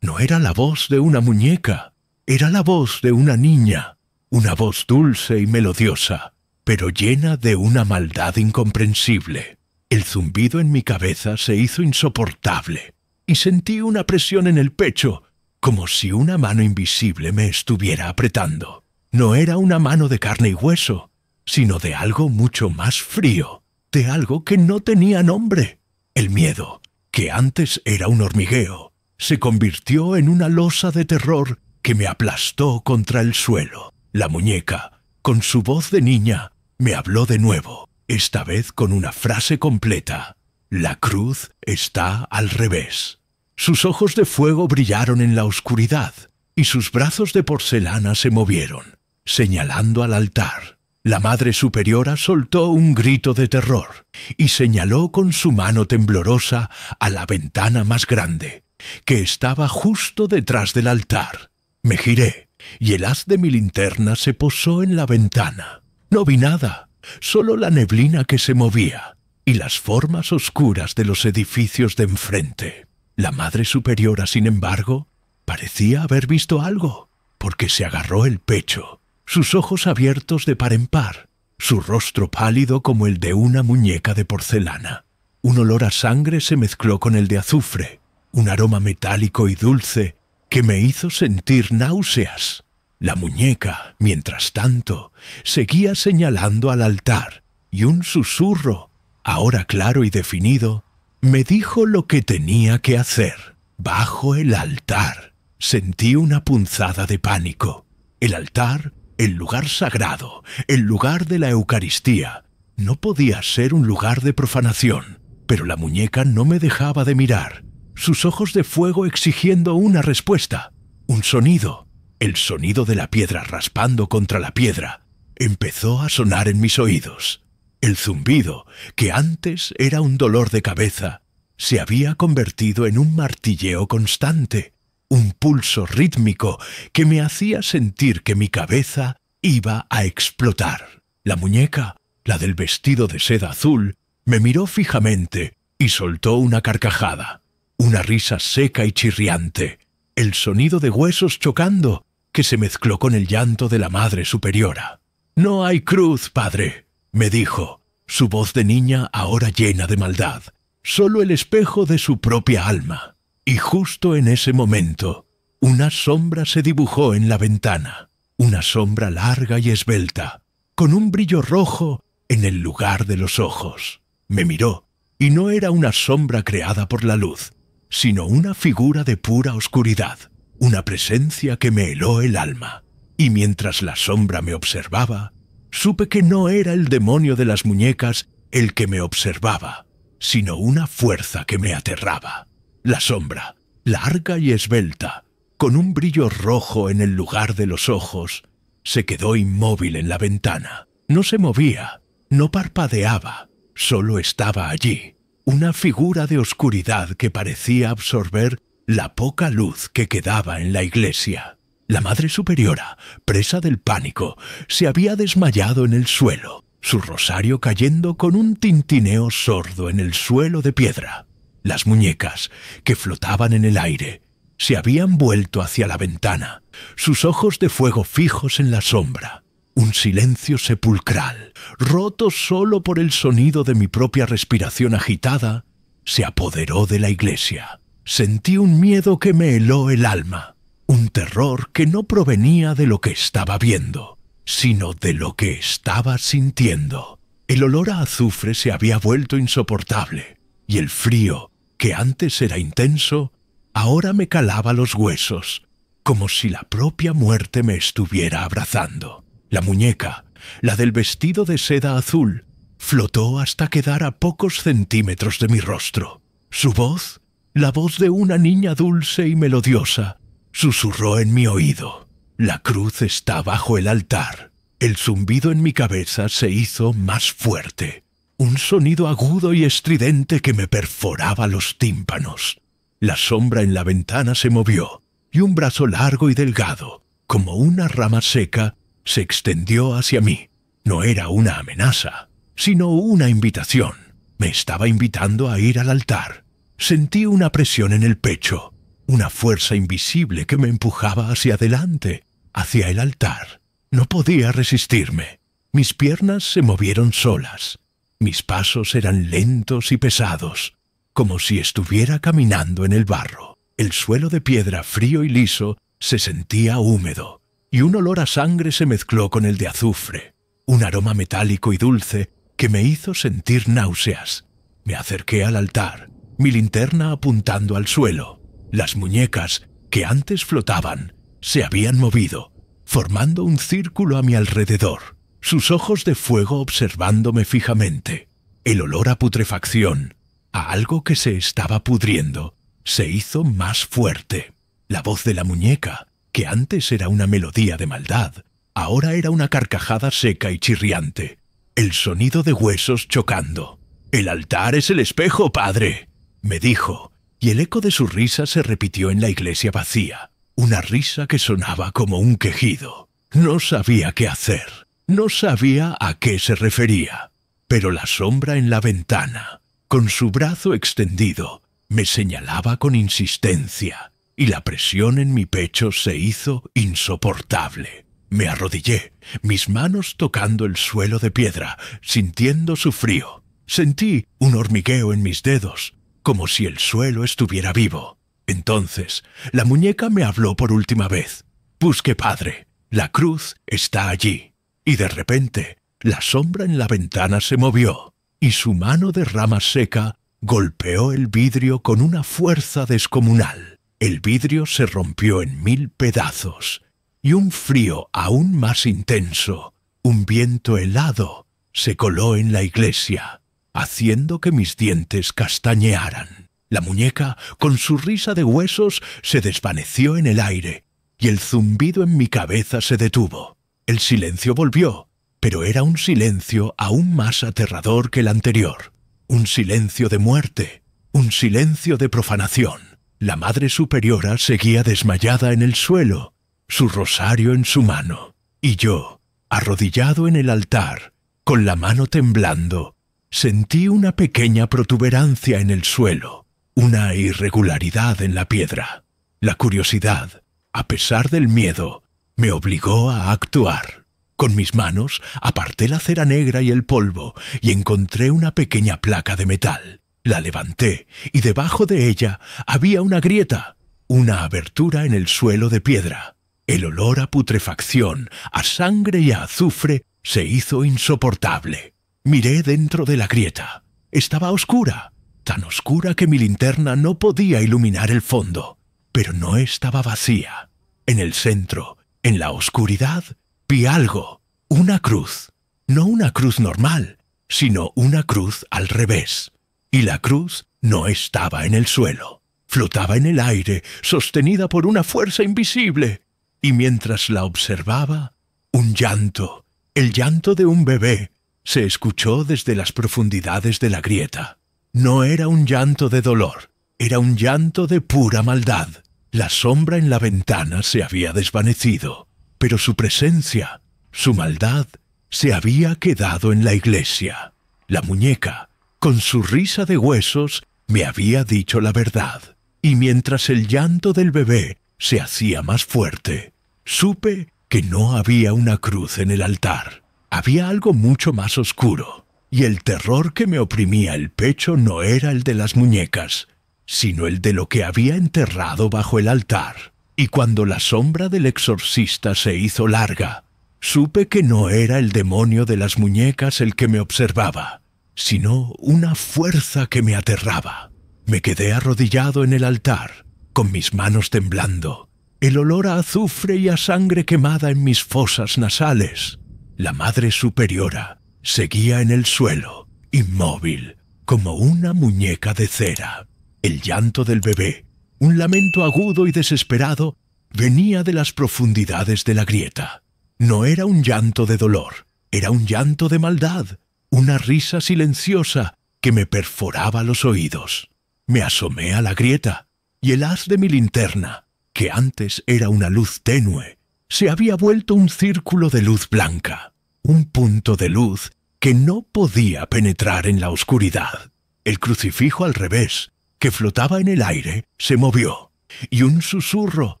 No era la voz de una muñeca, era la voz de una niña, una voz dulce y melodiosa, pero llena de una maldad incomprensible. El zumbido en mi cabeza se hizo insoportable, y sentí una presión en el pecho, como si una mano invisible me estuviera apretando. No era una mano de carne y hueso, sino de algo mucho más frío, de algo que no tenía nombre. El miedo, que antes era un hormigueo, se convirtió en una losa de terror que me aplastó contra el suelo. La muñeca, con su voz de niña, me habló de nuevo, esta vez con una frase completa. «La cruz está al revés». Sus ojos de fuego brillaron en la oscuridad, y sus brazos de porcelana se movieron, señalando al altar. La Madre Superiora soltó un grito de terror, y señaló con su mano temblorosa a la ventana más grande, que estaba justo detrás del altar. Me giré, y el haz de mi linterna se posó en la ventana. No vi nada, solo la neblina que se movía, y las formas oscuras de los edificios de enfrente. La Madre Superiora, sin embargo, parecía haber visto algo, porque se agarró el pecho, sus ojos abiertos de par en par, su rostro pálido como el de una muñeca de porcelana. Un olor a sangre se mezcló con el de azufre, un aroma metálico y dulce que me hizo sentir náuseas. La muñeca, mientras tanto, seguía señalando al altar, y un susurro, ahora claro y definido, me dijo lo que tenía que hacer. Bajo el altar sentí una punzada de pánico. El altar, el lugar sagrado, el lugar de la Eucaristía, no podía ser un lugar de profanación, pero la muñeca no me dejaba de mirar, sus ojos de fuego exigiendo una respuesta, un sonido. El sonido de la piedra raspando contra la piedra empezó a sonar en mis oídos. El zumbido, que antes era un dolor de cabeza, se había convertido en un martilleo constante, un pulso rítmico que me hacía sentir que mi cabeza iba a explotar. La muñeca, la del vestido de seda azul, me miró fijamente y soltó una carcajada, una risa seca y chirriante, el sonido de huesos chocando que se mezcló con el llanto de la Madre Superiora. «No hay cruz, padre», me dijo, su voz de niña ahora llena de maldad, solo el espejo de su propia alma. Y justo en ese momento, una sombra se dibujó en la ventana, una sombra larga y esbelta, con un brillo rojo en el lugar de los ojos. Me miró, y no era una sombra creada por la luz, sino una figura de pura oscuridad, una presencia que me heló el alma. Y mientras la sombra me observaba, supe que no era el demonio de las muñecas el que me observaba, sino una fuerza que me aterraba. La sombra, larga y esbelta, con un brillo rojo en el lugar de los ojos, se quedó inmóvil en la ventana. No se movía, no parpadeaba, solo estaba allí, una figura de oscuridad que parecía absorber la poca luz que quedaba en la iglesia. La Madre Superiora, presa del pánico, se había desmayado en el suelo, su rosario cayendo con un tintineo sordo en el suelo de piedra. Las muñecas, que flotaban en el aire, se habían vuelto hacia la ventana, sus ojos de fuego fijos en la sombra. Un silencio sepulcral, roto solo por el sonido de mi propia respiración agitada, se apoderó de la iglesia. Sentí un miedo que me heló el alma, un terror que no provenía de lo que estaba viendo, sino de lo que estaba sintiendo. El olor a azufre se había vuelto insoportable, y el frío, que antes era intenso, ahora me calaba los huesos, como si la propia muerte me estuviera abrazando. La muñeca, la del vestido de seda azul, flotó hasta quedar a pocos centímetros de mi rostro. Su voz, la voz de una niña dulce y melodiosa, susurró en mi oído. La cruz está bajo el altar. El zumbido en mi cabeza se hizo más fuerte. Un sonido agudo y estridente que me perforaba los tímpanos. La sombra en la ventana se movió, y un brazo largo y delgado, como una rama seca, se extendió hacia mí. No era una amenaza, sino una invitación. Me estaba invitando a ir al altar. Sentí una presión en el pecho, una fuerza invisible que me empujaba hacia adelante, hacia el altar. No podía resistirme. Mis piernas se movieron solas. Mis pasos eran lentos y pesados, como si estuviera caminando en el barro. El suelo de piedra frío y liso se sentía húmedo, y un olor a sangre se mezcló con el de azufre, un aroma metálico y dulce que me hizo sentir náuseas. Me acerqué al altar, mi linterna apuntando al suelo. Las muñecas, que antes flotaban, se habían movido, formando un círculo a mi alrededor, sus ojos de fuego observándome fijamente. El olor a putrefacción, a algo que se estaba pudriendo, se hizo más fuerte. La voz de la muñeca, que antes era una melodía de maldad, ahora era una carcajada seca y chirriante. El sonido de huesos chocando. «El altar es el espejo, padre», me dijo, y el eco de su risa se repitió en la iglesia vacía. Una risa que sonaba como un quejido. No sabía qué hacer. No sabía a qué se refería. Pero la sombra en la ventana, con su brazo extendido, me señalaba con insistencia, y la presión en mi pecho se hizo insoportable. Me arrodillé, mis manos tocando el suelo de piedra, sintiendo su frío. Sentí un hormigueo en mis dedos, como si el suelo estuviera vivo. Entonces, la muñeca me habló por última vez. «Busque, padre, la cruz está allí». Y de repente, la sombra en la ventana se movió, y su mano de rama seca golpeó el vidrio con una fuerza descomunal. El vidrio se rompió en 1000 pedazos, y un frío aún más intenso, un viento helado, se coló en la iglesia, haciendo que mis dientes castañearan. La muñeca, con su risa de huesos, se desvaneció en el aire, y el zumbido en mi cabeza se detuvo. El silencio volvió, pero era un silencio aún más aterrador que el anterior. Un silencio de muerte, un silencio de profanación. La Madre Superiora seguía desmayada en el suelo, su rosario en su mano, y yo, arrodillado en el altar, con la mano temblando, sentí una pequeña protuberancia en el suelo, una irregularidad en la piedra. La curiosidad, a pesar del miedo, me obligó a actuar. Con mis manos aparté la cera negra y el polvo y encontré una pequeña placa de metal. La levanté y debajo de ella había una grieta, una abertura en el suelo de piedra. El olor a putrefacción, a sangre y a azufre se hizo insoportable. Miré dentro de la grieta. Estaba oscura, tan oscura que mi linterna no podía iluminar el fondo, pero no estaba vacía. En el centro, en la oscuridad, vi algo, una cruz. No una cruz normal, sino una cruz al revés. Y la cruz no estaba en el suelo. Flotaba en el aire, sostenida por una fuerza invisible. Y mientras la observaba, un llanto, el llanto de un bebé, se escuchó desde las profundidades de la grieta. No era un llanto de dolor, era un llanto de pura maldad. La sombra en la ventana se había desvanecido, pero su presencia, su maldad, se había quedado en la iglesia. La muñeca, con su risa de huesos, me había dicho la verdad, y mientras el llanto del bebé se hacía más fuerte, supe que no había una cruz en el altar. Había algo mucho más oscuro, y el terror que me oprimía el pecho no era el de las muñecas, sino el de lo que había enterrado bajo el altar. Y cuando la sombra del exorcista se hizo larga, supe que no era el demonio de las muñecas el que me observaba, sino una fuerza que me aterraba. Me quedé arrodillado en el altar, con mis manos temblando, el olor a azufre y a sangre quemada en mis fosas nasales. La Madre Superiora seguía en el suelo, inmóvil, como una muñeca de cera. El llanto del bebé, un lamento agudo y desesperado, venía de las profundidades de la grieta. No era un llanto de dolor, era un llanto de maldad, una risa silenciosa que me perforaba los oídos. Me asomé a la grieta, y el haz de mi linterna, que antes era una luz tenue, se había vuelto un círculo de luz blanca, un punto de luz que no podía penetrar en la oscuridad. El crucifijo al revés, que flotaba en el aire, se movió, y un susurro,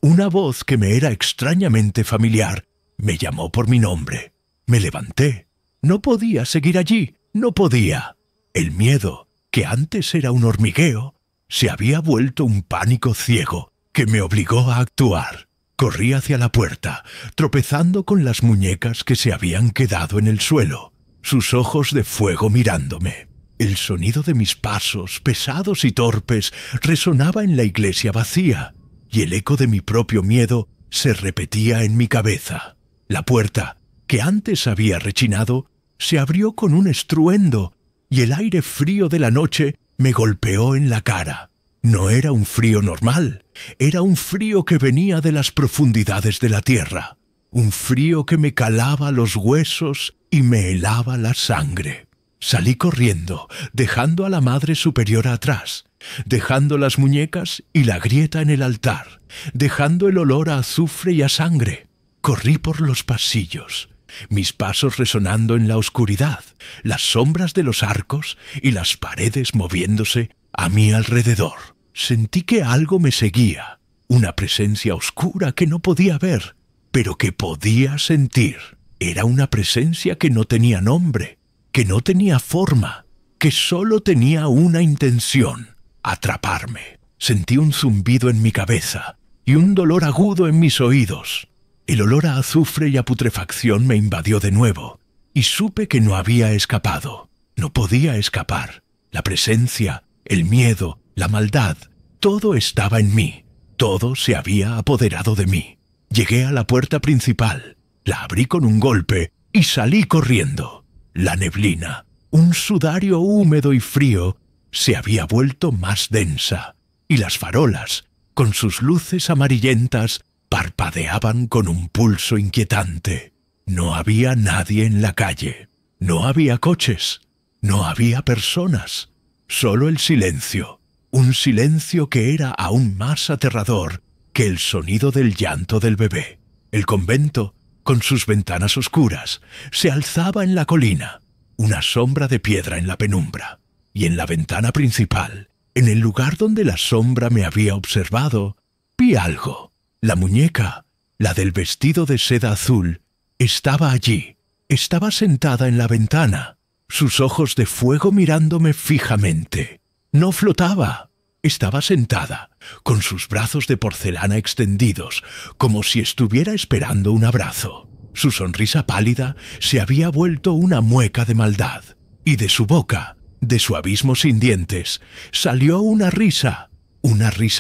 una voz que me era extrañamente familiar, me llamó por mi nombre. Me levanté. No podía seguir allí, no podía. El miedo, que antes era un hormigueo, se había vuelto un pánico ciego que me obligó a actuar. Corrí hacia la puerta, tropezando con las muñecas que se habían quedado en el suelo, sus ojos de fuego mirándome. El sonido de mis pasos, pesados y torpes, resonaba en la iglesia vacía, y el eco de mi propio miedo se repetía en mi cabeza. La puerta, que antes había rechinado, se abrió con un estruendo, y el aire frío de la noche me golpeó en la cara. No era un frío normal, era un frío que venía de las profundidades de la tierra, un frío que me calaba los huesos y me helaba la sangre. Salí corriendo, dejando a la Madre Superiora atrás, dejando las muñecas y la grieta en el altar, dejando el olor a azufre y a sangre. Corrí por los pasillos, mis pasos resonando en la oscuridad, las sombras de los arcos y las paredes moviéndose a mi alrededor. Sentí que algo me seguía, una presencia oscura que no podía ver, pero que podía sentir. Era una presencia que no tenía nombre, que no tenía forma, que solo tenía una intención: atraparme. Sentí un zumbido en mi cabeza y un dolor agudo en mis oídos. El olor a azufre y a putrefacción me invadió de nuevo, y supe que no había escapado. No podía escapar. La presencia, el miedo, la maldad, todo estaba en mí. Todo se había apoderado de mí. Llegué a la puerta principal, la abrí con un golpe y salí corriendo. La neblina, un sudario húmedo y frío, se había vuelto más densa, y las farolas, con sus luces amarillentas, parpadeaban con un pulso inquietante. No había nadie en la calle, no había coches, no había personas, solo el silencio, un silencio que era aún más aterrador que el sonido del llanto del bebé. El convento, con sus ventanas oscuras, se alzaba en la colina, una sombra de piedra en la penumbra, y en la ventana principal, en el lugar donde la sombra me había observado, vi algo. La muñeca, la del vestido de seda azul, estaba allí, estaba sentada en la ventana, sus ojos de fuego mirándome fijamente. No flotaba, estaba sentada, con sus brazos de porcelana extendidos, como si estuviera esperando un abrazo. Su sonrisa pálida se había vuelto una mueca de maldad, y de su boca, de su abismo sin dientes, salió una risa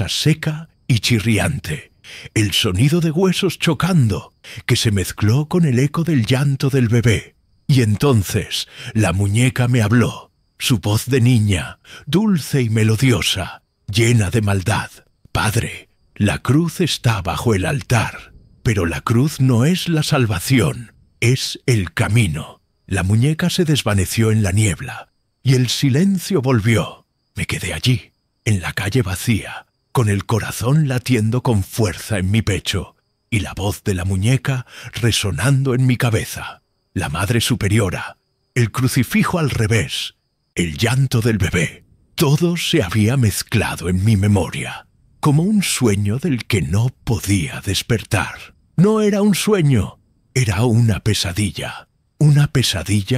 seca y chirriante, el sonido de huesos chocando, que se mezcló con el eco del llanto del bebé. Y entonces la muñeca me habló, su voz de niña, dulce y melodiosa, llena de maldad. Padre, la cruz está bajo el altar, pero la cruz no es la salvación, es el camino. La muñeca se desvaneció en la niebla, y el silencio volvió. Me quedé allí, en la calle vacía, con el corazón latiendo con fuerza en mi pecho, y la voz de la muñeca resonando en mi cabeza. La Madre Superiora, el crucifijo al revés, el llanto del bebé, todo se había mezclado en mi memoria, como un sueño del que no podía despertar. No era un sueño, era una pesadilla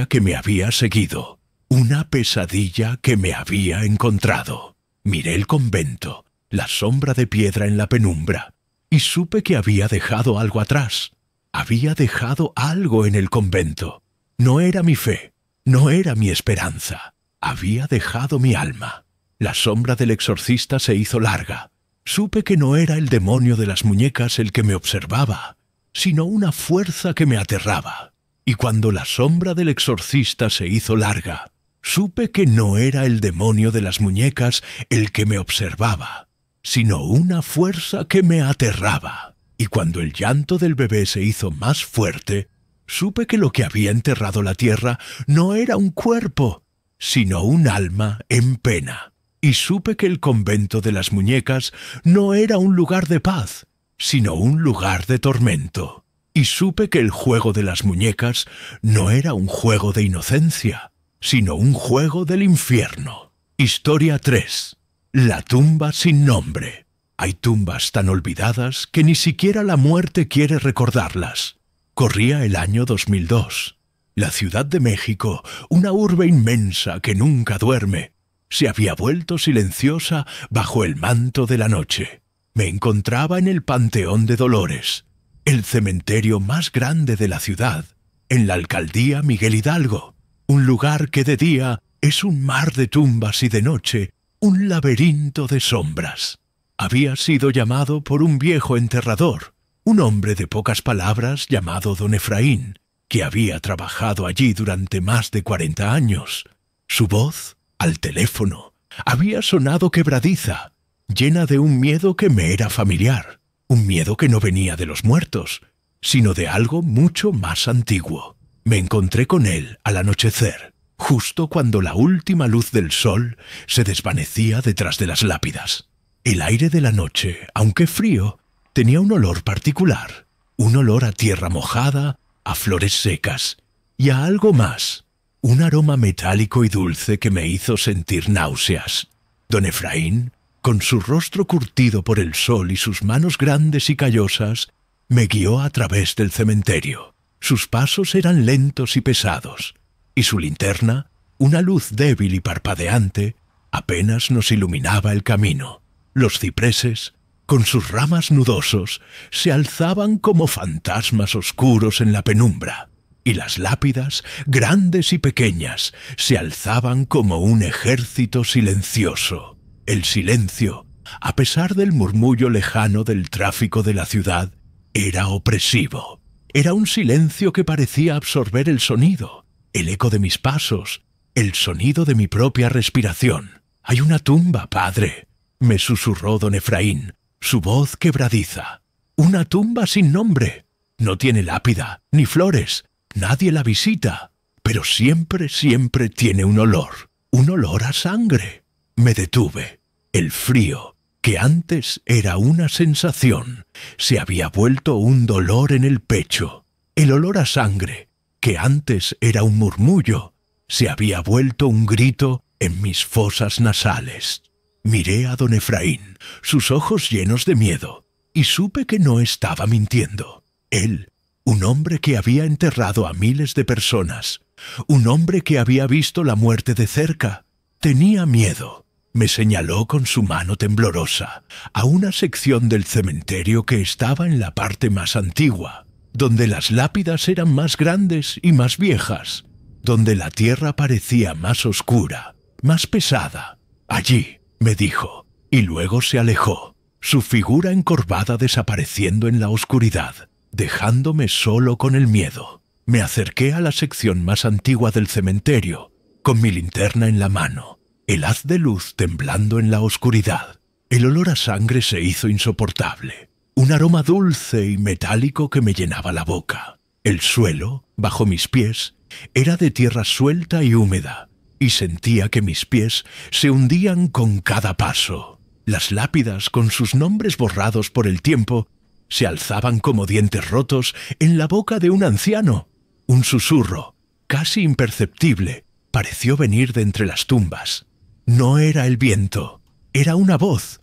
que me había seguido, una pesadilla que me había encontrado. Miré el convento, la sombra de piedra en la penumbra, y supe que había dejado algo atrás. Había dejado algo en el convento. No era mi fe, no era mi esperanza. Había dejado mi alma. La sombra del exorcista se hizo larga. Supe que no era el demonio de las muñecas el que me observaba, sino una fuerza que me aterraba. Y cuando la sombra del exorcista se hizo larga, supe que no era el demonio de las muñecas el que me observaba, sino una fuerza que me aterraba. Y cuando el llanto del bebé se hizo más fuerte, supe que lo que había enterrado la tierra no era un cuerpo, sino un alma en pena. Y supe que el convento de las muñecas no era un lugar de paz, sino un lugar de tormento. Y supe que el juego de las muñecas no era un juego de inocencia, sino un juego del infierno. Historia 3. La tumba sin nombre. Hay tumbas tan olvidadas que ni siquiera la muerte quiere recordarlas. Corría el año 2002. La Ciudad de México, una urbe inmensa que nunca duerme, se había vuelto silenciosa bajo el manto de la noche. Me encontraba en el Panteón de Dolores, el cementerio más grande de la ciudad, en la alcaldía Miguel Hidalgo, un lugar que de día es un mar de tumbas y de noche un laberinto de sombras. Había sido llamado por un viejo enterrador, un hombre de pocas palabras llamado don Efraín, que había trabajado allí durante más de 40 años. Su voz, al teléfono, había sonado quebradiza, llena de un miedo que me era familiar, un miedo que no venía de los muertos, sino de algo mucho más antiguo. Me encontré con él al anochecer, justo cuando la última luz del sol se desvanecía detrás de las lápidas. El aire de la noche, aunque frío, tenía un olor particular, un olor a tierra mojada, a flores secas y a algo más, un aroma metálico y dulce que me hizo sentir náuseas. Don Efraín, con su rostro curtido por el sol y sus manos grandes y callosas, me guió a través del cementerio. Sus pasos eran lentos y pesados, y su linterna, una luz débil y parpadeante, apenas nos iluminaba el camino. Los cipreses, con sus ramas nudosos, se alzaban como fantasmas oscuros en la penumbra, y las lápidas, grandes y pequeñas, se alzaban como un ejército silencioso. El silencio, a pesar del murmullo lejano del tráfico de la ciudad, era opresivo. Era un silencio que parecía absorber el sonido, el eco de mis pasos, el sonido de mi propia respiración. «Hay una tumba, padre», me susurró don Efraín, su voz quebradiza. «Una tumba sin nombre. No tiene lápida, ni flores. Nadie la visita. Pero siempre, siempre tiene un olor a sangre». Me detuve. El frío, que antes era una sensación, se había vuelto un dolor en el pecho. El olor a sangre, que antes era un murmullo, se había vuelto un grito en mis fosas nasales. Miré a don Efraín, sus ojos llenos de miedo, y supe que no estaba mintiendo. Él, un hombre que había enterrado a miles de personas, un hombre que había visto la muerte de cerca, tenía miedo. Me señaló con su mano temblorosa a una sección del cementerio que estaba en la parte más antigua, donde las lápidas eran más grandes y más viejas, donde la tierra parecía más oscura, más pesada. «Allí», me dijo, y luego se alejó, su figura encorvada desapareciendo en la oscuridad, dejándome solo con el miedo. Me acerqué a la sección más antigua del cementerio, con mi linterna en la mano, el haz de luz temblando en la oscuridad. El olor a sangre se hizo insoportable, un aroma dulce y metálico que me llenaba la boca. El suelo, bajo mis pies, era de tierra suelta y húmeda, y sentía que mis pies se hundían con cada paso. Las lápidas, con sus nombres borrados por el tiempo, se alzaban como dientes rotos en la boca de un anciano. Un susurro, casi imperceptible, pareció venir de entre las tumbas. No era el viento, era una voz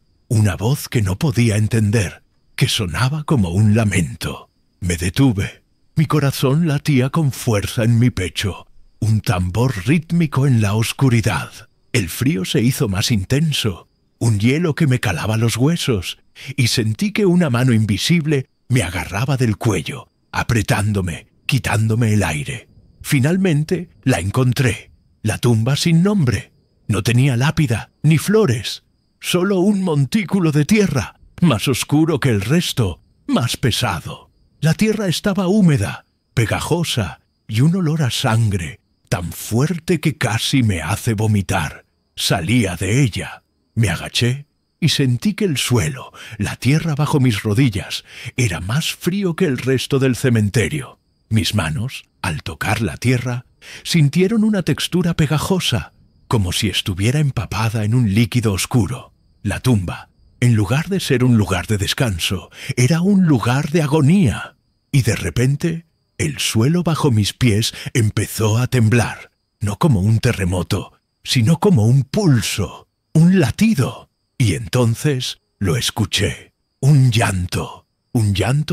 que no podía entender, que sonaba como un lamento. Me detuve. Mi corazón latía con fuerza en mi pecho, un tambor rítmico en la oscuridad. El frío se hizo más intenso, un hielo que me calaba los huesos, y sentí que una mano invisible me agarraba del cuello, apretándome, quitándome el aire. Finalmente la encontré, la tumba sin nombre. No tenía lápida, ni flores, solo un montículo de tierra, más oscuro que el resto, más pesado. La tierra estaba húmeda, pegajosa, y un olor a sangre, tan fuerte que casi me hace vomitar, salía de ella. Me agaché y sentí que el suelo, la tierra bajo mis rodillas, era más frío que el resto del cementerio. Mis manos, al tocar la tierra, sintieron una textura pegajosa, como si estuviera empapada en un líquido oscuro. La tumba, en lugar de ser un lugar de descanso, era un lugar de agonía. Y de repente, el suelo bajo mis pies empezó a temblar, no como un terremoto, sino como un pulso, un latido. Y entonces lo escuché, un llanto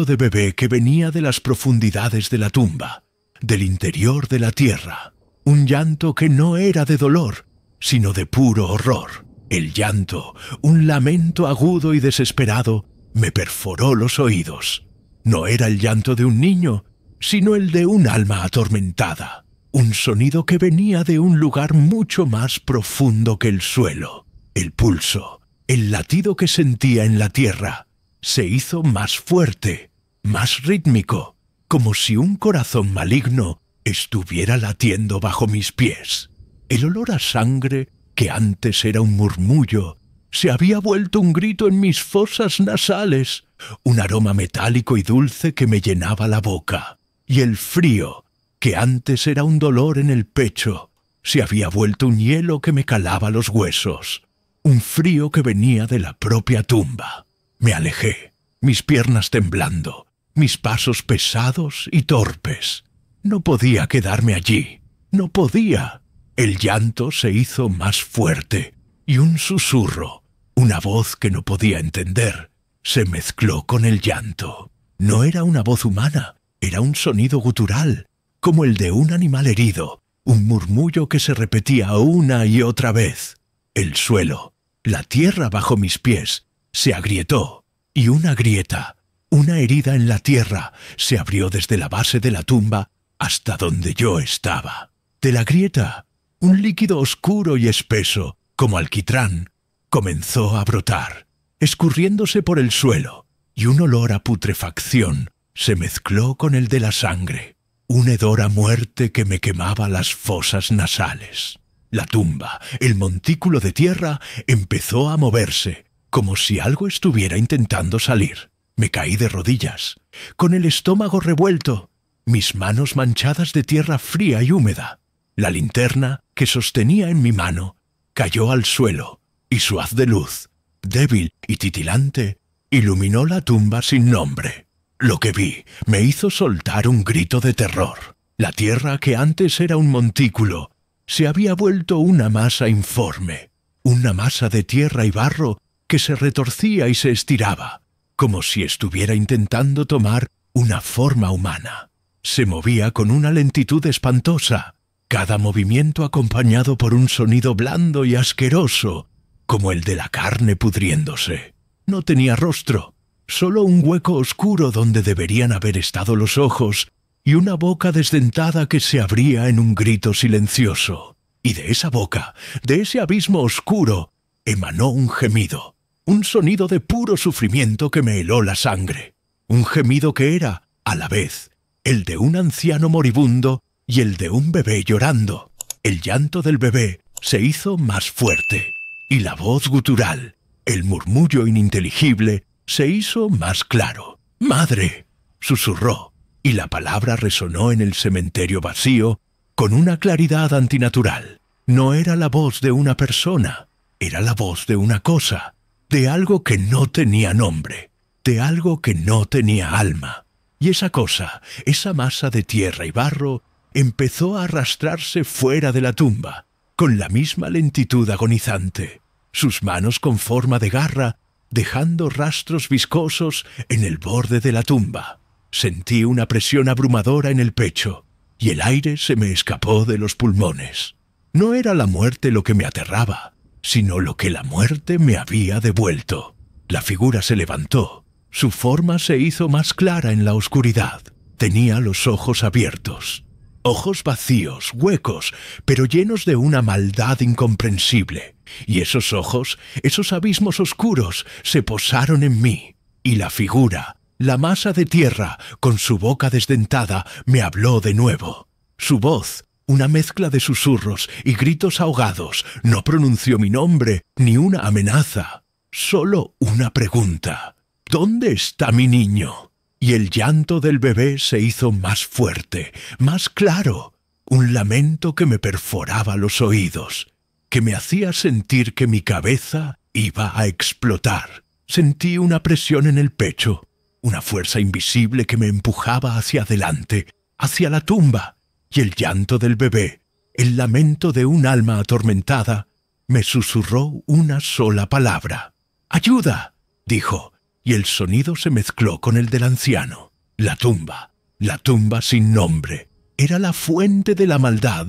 de bebé que venía de las profundidades de la tumba, del interior de la tierra. Un llanto que no era de dolor, sino de puro horror. El llanto, un lamento agudo y desesperado, me perforó los oídos. No era el llanto de un niño, sino el de un alma atormentada. Un sonido que venía de un lugar mucho más profundo que el suelo. El pulso, el latido que sentía en la tierra, se hizo más fuerte, más rítmico, como si un corazón maligno estuviera latiendo bajo mis pies. El olor a sangre, que antes era un murmullo, se había vuelto un grito en mis fosas nasales, un aroma metálico y dulce que me llenaba la boca. Y el frío, que antes era un dolor en el pecho, se había vuelto un hielo que me calaba los huesos. Un frío que venía de la propia tumba. Me alejé, mis piernas temblando, mis pasos pesados y torpes. No podía quedarme allí, no podía. El llanto se hizo más fuerte, y un susurro, una voz que no podía entender, se mezcló con el llanto. No era una voz humana, era un sonido gutural, como el de un animal herido, un murmullo que se repetía una y otra vez. El suelo, la tierra bajo mis pies, se agrietó, y una grieta, una herida en la tierra, se abrió desde la base de la tumba hasta donde yo estaba. De la grieta, un líquido oscuro y espeso, como alquitrán, comenzó a brotar, escurriéndose por el suelo, y un olor a putrefacción se mezcló con el de la sangre, un hedor a muerte que me quemaba las fosas nasales. La tumba, el montículo de tierra, empezó a moverse, como si algo estuviera intentando salir. Me caí de rodillas, con el estómago revuelto, mis manos manchadas de tierra fría y húmeda. La linterna que sostenía en mi mano cayó al suelo, y su haz de luz, débil y titilante, iluminó la tumba sin nombre. Lo que vi me hizo soltar un grito de terror. La tierra que antes era un montículo se había vuelto una masa informe, una masa de tierra y barro que se retorcía y se estiraba, como si estuviera intentando tomar una forma humana. Se movía con una lentitud espantosa, cada movimiento acompañado por un sonido blando y asqueroso, como el de la carne pudriéndose. No tenía rostro, solo un hueco oscuro donde deberían haber estado los ojos y una boca desdentada que se abría en un grito silencioso. Y de esa boca, de ese abismo oscuro, emanó un gemido, un sonido de puro sufrimiento que me heló la sangre. Un gemido que era, a la vez, el de un anciano moribundo y el de un bebé llorando. El llanto del bebé se hizo más fuerte, y la voz gutural, el murmullo ininteligible, se hizo más claro. «¡Madre!», susurró, y la palabra resonó en el cementerio vacío con una claridad antinatural. No era la voz de una persona, era la voz de una cosa, de algo que no tenía nombre, de algo que no tenía alma. Y esa cosa, esa masa de tierra y barro, empezó a arrastrarse fuera de la tumba, con la misma lentitud agonizante, sus manos con forma de garra, dejando rastros viscosos en el borde de la tumba. Sentí una presión abrumadora en el pecho, y el aire se me escapó de los pulmones. No era la muerte lo que me aterraba, sino lo que la muerte me había devuelto. La figura se levantó, su forma se hizo más clara en la oscuridad. Tenía los ojos abiertos. ojos vacíos, huecos, pero llenos de una maldad incomprensible. Y esos ojos, esos abismos oscuros, se posaron en mí. Y la figura, la masa de tierra, con su boca desdentada, me habló de nuevo. Su voz, una mezcla de susurros y gritos ahogados, no pronunció mi nombre ni una amenaza. Solo una pregunta. ¿Dónde está mi niño? Y el llanto del bebé se hizo más fuerte, más claro. Un lamento que me perforaba los oídos, que me hacía sentir que mi cabeza iba a explotar. Sentí una presión en el pecho, una fuerza invisible que me empujaba hacia adelante, hacia la tumba, y el llanto del bebé, el lamento de un alma atormentada, me susurró una sola palabra. «¡Ayuda!», dijo, y el sonido se mezcló con el del anciano. La tumba sin nombre, era la fuente de la maldad,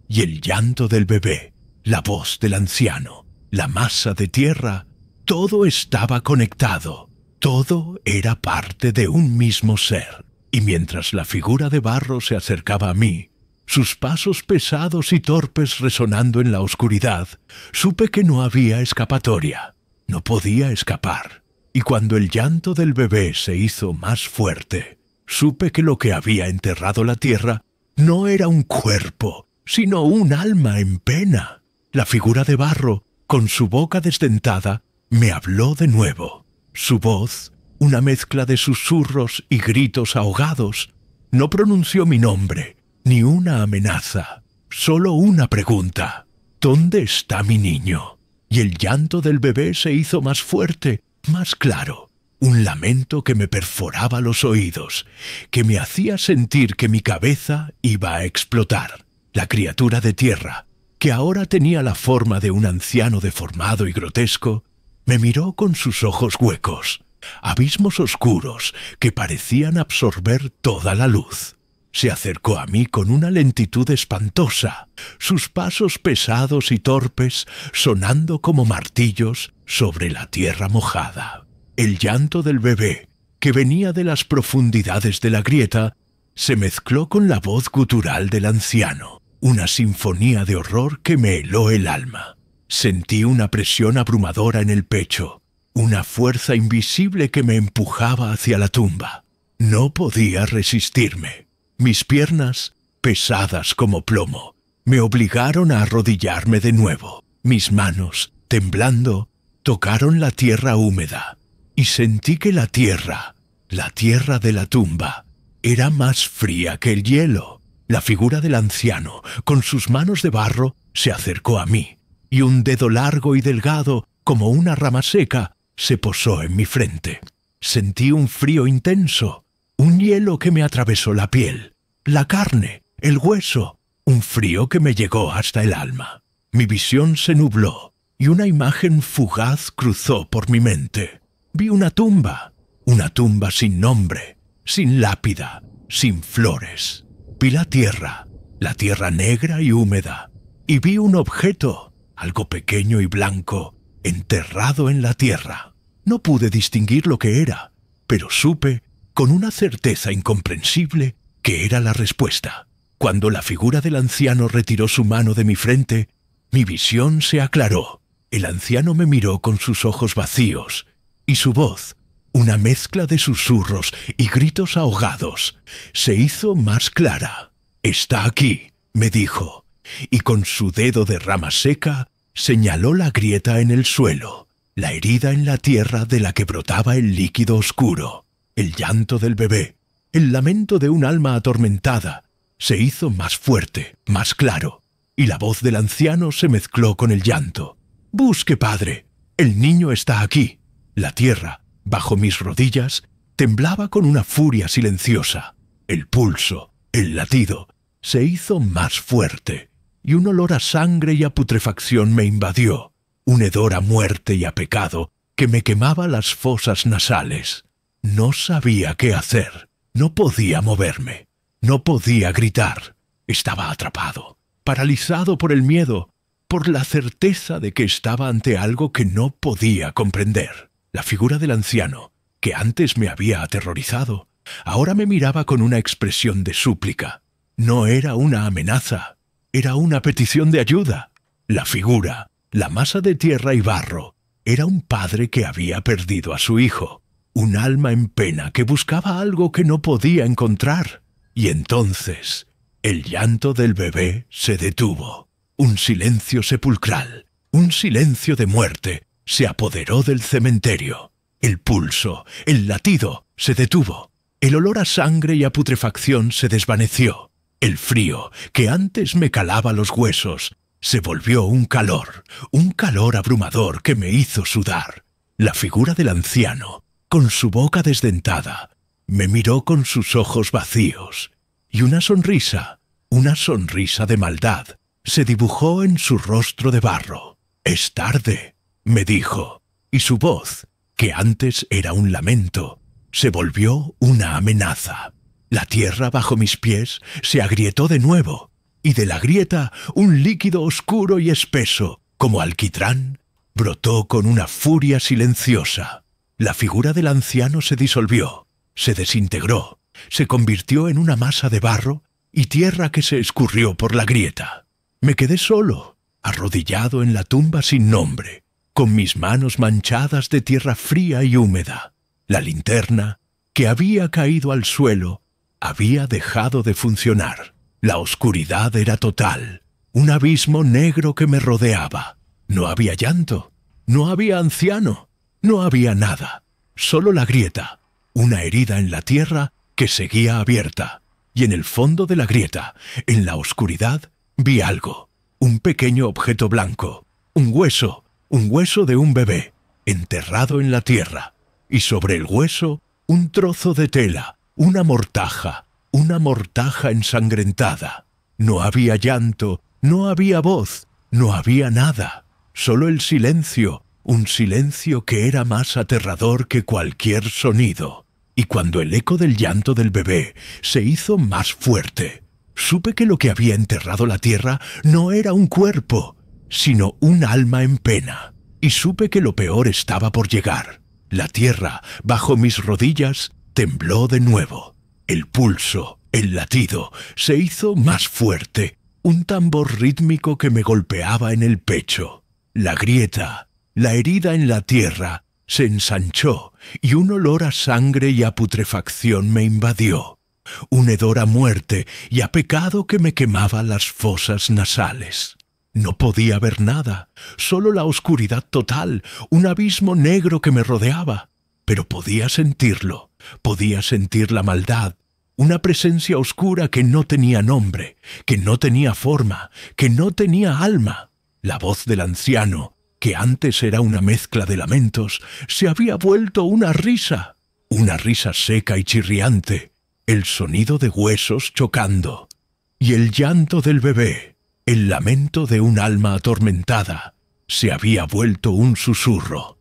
y el llanto del bebé, la voz del anciano, la masa de tierra, todo estaba conectado, todo era parte de un mismo ser. Y mientras la figura de barro se acercaba a mí, sus pasos pesados y torpes resonando en la oscuridad, supe que no había escapatoria. No podía escapar. Y cuando el llanto del bebé se hizo más fuerte, supe que lo que había enterrado la tierra no era un cuerpo, sino un alma en pena. La figura de barro, con su boca desdentada, me habló de nuevo. Su voz, una mezcla de susurros y gritos ahogados, no pronunció mi nombre, ni una amenaza, solo una pregunta. ¿Dónde está mi niño? Y el llanto del bebé se hizo más fuerte, más claro. Un lamento que me perforaba los oídos, que me hacía sentir que mi cabeza iba a explotar. La criatura de tierra, que ahora tenía la forma de un anciano deformado y grotesco, me miró con sus ojos huecos, abismos oscuros que parecían absorber toda la luz. Se acercó a mí con una lentitud espantosa, sus pasos pesados y torpes sonando como martillos sobre la tierra mojada. El llanto del bebé, que venía de las profundidades de la grieta, se mezcló con la voz gutural del anciano, una sinfonía de horror que me heló el alma. Sentí una presión abrumadora en el pecho, una fuerza invisible que me empujaba hacia la tumba. No podía resistirme. Mis piernas, pesadas como plomo, me obligaron a arrodillarme de nuevo. Mis manos, temblando, tocaron la tierra húmeda, y sentí que la tierra de la tumba, era más fría que el hielo. La figura del anciano, con sus manos de barro, se acercó a mí, y un dedo largo y delgado, como una rama seca, se posó en mi frente. Sentí un frío intenso, un hielo que me atravesó la piel, la carne, el hueso, un frío que me llegó hasta el alma. Mi visión se nubló, y una imagen fugaz cruzó por mi mente. Vi una tumba sin nombre, sin lápida, sin flores. Vi la tierra negra y húmeda, y vi un objeto, algo pequeño y blanco, enterrado en la tierra. No pude distinguir lo que era, pero supe, con una certeza incomprensible, que era la respuesta. Cuando la figura del anciano retiró su mano de mi frente, mi visión se aclaró. El anciano me miró con sus ojos vacíos, y su voz, una mezcla de susurros y gritos ahogados, se hizo más clara. «Está aquí», me dijo, y con su dedo de rama seca señaló la grieta en el suelo, la herida en la tierra de la que brotaba el líquido oscuro. El llanto del bebé, el lamento de un alma atormentada, se hizo más fuerte, más claro, y la voz del anciano se mezcló con el llanto. «Busque, padre, el niño está aquí». La tierra, bajo mis rodillas, temblaba con una furia silenciosa. El pulso, el latido, se hizo más fuerte, y un olor a sangre y a putrefacción me invadió, un hedor a muerte y a pecado que me quemaba las fosas nasales. No sabía qué hacer, no podía moverme, no podía gritar. Estaba atrapado, paralizado por el miedo, por la certeza de que estaba ante algo que no podía comprender. La figura del anciano, que antes me había aterrorizado, ahora me miraba con una expresión de súplica. No era una amenaza, era una petición de ayuda. La figura, la masa de tierra y barro, era un padre que había perdido a su hijo, un alma en pena que buscaba algo que no podía encontrar. Y entonces, el llanto del bebé se detuvo. Un silencio sepulcral, un silencio de muerte, se apoderó del cementerio. El pulso, el latido, se detuvo. El olor a sangre y a putrefacción se desvaneció. El frío, que antes me calaba los huesos, se volvió un calor abrumador que me hizo sudar. La figura del anciano, con su boca desdentada, me miró con sus ojos vacíos, y una sonrisa de maldad, se dibujó en su rostro de barro. «Es tarde», me dijo, y su voz, que antes era un lamento, se volvió una amenaza. La tierra bajo mis pies se agrietó de nuevo, y de la grieta un líquido oscuro y espeso, como alquitrán, brotó con una furia silenciosa. La figura del anciano se disolvió, se desintegró, se convirtió en una masa de barro y tierra que se escurrió por la grieta. Me quedé solo, arrodillado en la tumba sin nombre, con mis manos manchadas de tierra fría y húmeda. La linterna, que había caído al suelo, había dejado de funcionar. La oscuridad era total, un abismo negro que me rodeaba. No había llanto, no había anciano, no había nada, solo la grieta, una herida en la tierra que seguía abierta. Y en el fondo de la grieta, en la oscuridad, vi algo, un pequeño objeto blanco, un hueso de un bebé, enterrado en la tierra, y sobre el hueso, un trozo de tela, una mortaja ensangrentada. No había llanto, no había voz, no había nada, solo el silencio, un silencio que era más aterrador que cualquier sonido. Y cuando el eco del llanto del bebé se hizo más fuerte, supe que lo que había enterrado la tierra no era un cuerpo, sino un alma en pena. Y supe que lo peor estaba por llegar. La tierra, bajo mis rodillas, tembló de nuevo. El pulso, el latido, se hizo más fuerte, un tambor rítmico que me golpeaba en el pecho. La grieta, la herida en la tierra, se ensanchó y un olor a sangre y a putrefacción me invadió. Un hedor a muerte y a pecado que me quemaba las fosas nasales. No podía ver nada, solo la oscuridad total, un abismo negro que me rodeaba. Pero podía sentirlo, podía sentir la maldad, una presencia oscura que no tenía nombre, que no tenía forma, que no tenía alma. La voz del anciano, que antes era una mezcla de lamentos, se había vuelto una risa seca y chirriante, el sonido de huesos chocando, y el llanto del bebé, el lamento de un alma atormentada, se había vuelto un susurro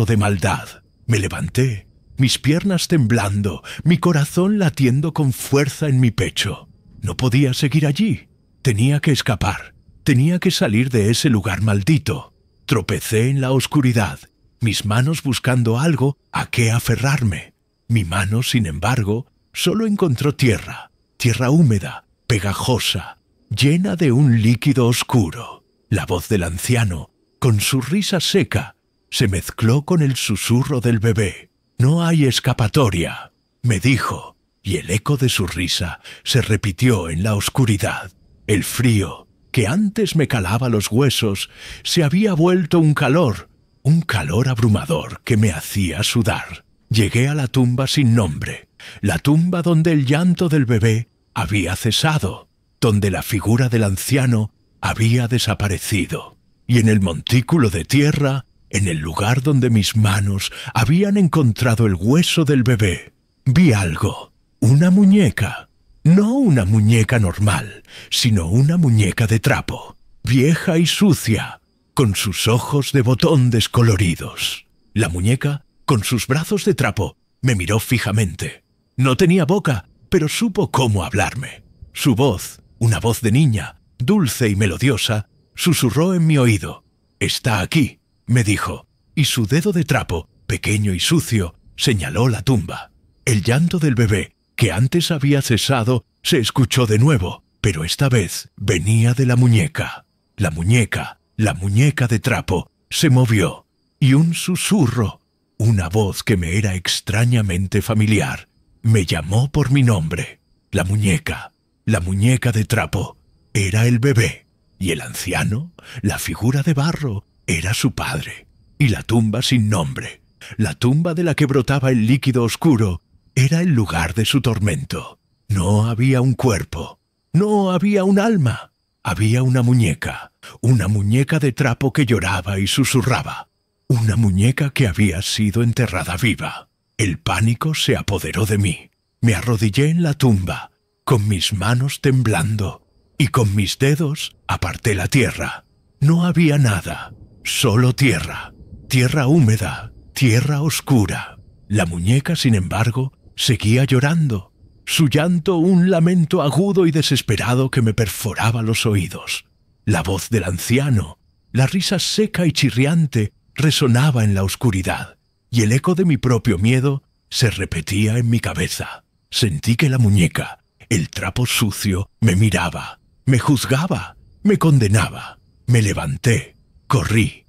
de maldad. Me levanté, mis piernas temblando, mi corazón latiendo con fuerza en mi pecho. No podía seguir allí, tenía que escapar. Tenía que salir de ese lugar maldito. Tropecé en la oscuridad, mis manos buscando algo a qué aferrarme. Mi mano, sin embargo, solo encontró tierra húmeda, pegajosa, llena de un líquido oscuro. La voz del anciano, con su risa seca, se mezcló con el susurro del bebé. «No hay escapatoria», me dijo, y el eco de su risa se repitió en la oscuridad. El frío, que antes me calaba los huesos, se había vuelto un calor abrumador que me hacía sudar. Llegué a la tumba sin nombre, la tumba donde el llanto del bebé había cesado, donde la figura del anciano había desaparecido. Y en el montículo de tierra, en el lugar donde mis manos habían encontrado el hueso del bebé, vi algo, una muñeca. No una muñeca normal, sino una muñeca de trapo, vieja y sucia, con sus ojos de botón descoloridos. La muñeca, con sus brazos de trapo, me miró fijamente. No tenía boca, pero supo cómo hablarme. Su voz, una voz de niña, dulce y melodiosa, susurró en mi oído. «Está aquí», me dijo, y su dedo de trapo, pequeño y sucio, señaló la tumba. El llanto del bebé, que antes había cesado, se escuchó de nuevo, pero esta vez venía de la muñeca. La muñeca de trapo, se movió, y un susurro, una voz que me era extrañamente familiar, me llamó por mi nombre. La muñeca de trapo, era el bebé, y el anciano, la figura de barro, era su padre, y la tumba sin nombre, la tumba de la que brotaba el líquido oscuro, era el lugar de su tormento. No había un cuerpo, no había un alma, había una muñeca de trapo que lloraba y susurraba, una muñeca que había sido enterrada viva. El pánico se apoderó de mí. Me arrodillé en la tumba, con mis manos temblando, y con mis dedos aparté la tierra. No había nada, solo tierra, tierra húmeda, tierra oscura. La muñeca, sin embargo, seguía llorando, su llanto un lamento agudo y desesperado que me perforaba los oídos. La voz del anciano, la risa seca y chirriante, resonaba en la oscuridad, y el eco de mi propio miedo se repetía en mi cabeza. Sentí que la muñeca, el trapo sucio, me miraba, me juzgaba, me condenaba. Me levanté, corrí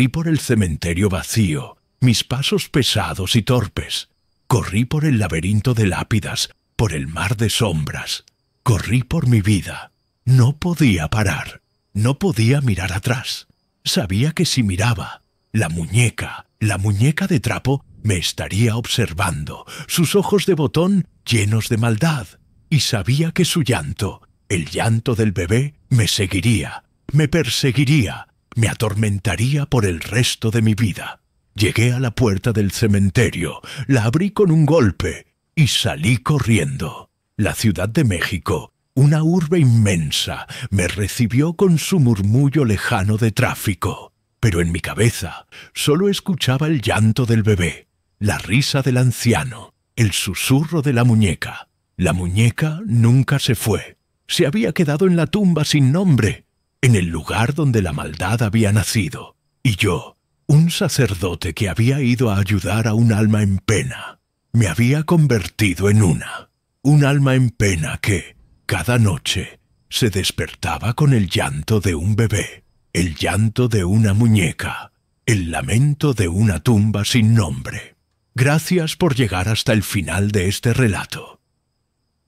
por el cementerio vacío, mis pasos pesados y torpes. Corrí por el laberinto de lápidas, por el mar de sombras. Corrí por mi vida. No podía parar, no podía mirar atrás. Sabía que si miraba, la muñeca de trapo, me estaría observando, sus ojos de botón llenos de maldad. Y sabía que su llanto, el llanto del bebé, me seguiría, me perseguiría, me atormentaría por el resto de mi vida. Llegué a la puerta del cementerio, la abrí con un golpe y salí corriendo. La Ciudad de México, una urbe inmensa, me recibió con su murmullo lejano de tráfico. Pero en mi cabeza solo escuchaba el llanto del bebé, la risa del anciano, el susurro de la muñeca. La muñeca nunca se fue. Se había quedado en la tumba sin nombre, en el lugar donde la maldad había nacido. Y yo, un sacerdote que había ido a ayudar a un alma en pena, me había convertido en un alma en pena que, cada noche, se despertaba con el llanto de un bebé, el llanto de una muñeca, el lamento de una tumba sin nombre. Gracias por llegar hasta el final de este relato.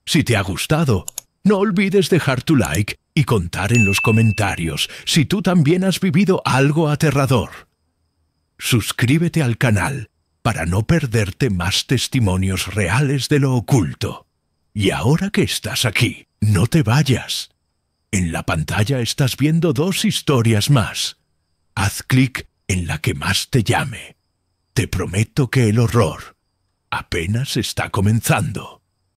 Si te ha gustado, no olvides dejar tu like y contar en los comentarios si tú también has vivido algo aterrador. Suscríbete al canal para no perderte más testimonios reales de lo oculto. Y ahora que estás aquí, no te vayas. En la pantalla estás viendo 2 historias más. Haz clic en la que más te llame. Te prometo que el horror apenas está comenzando.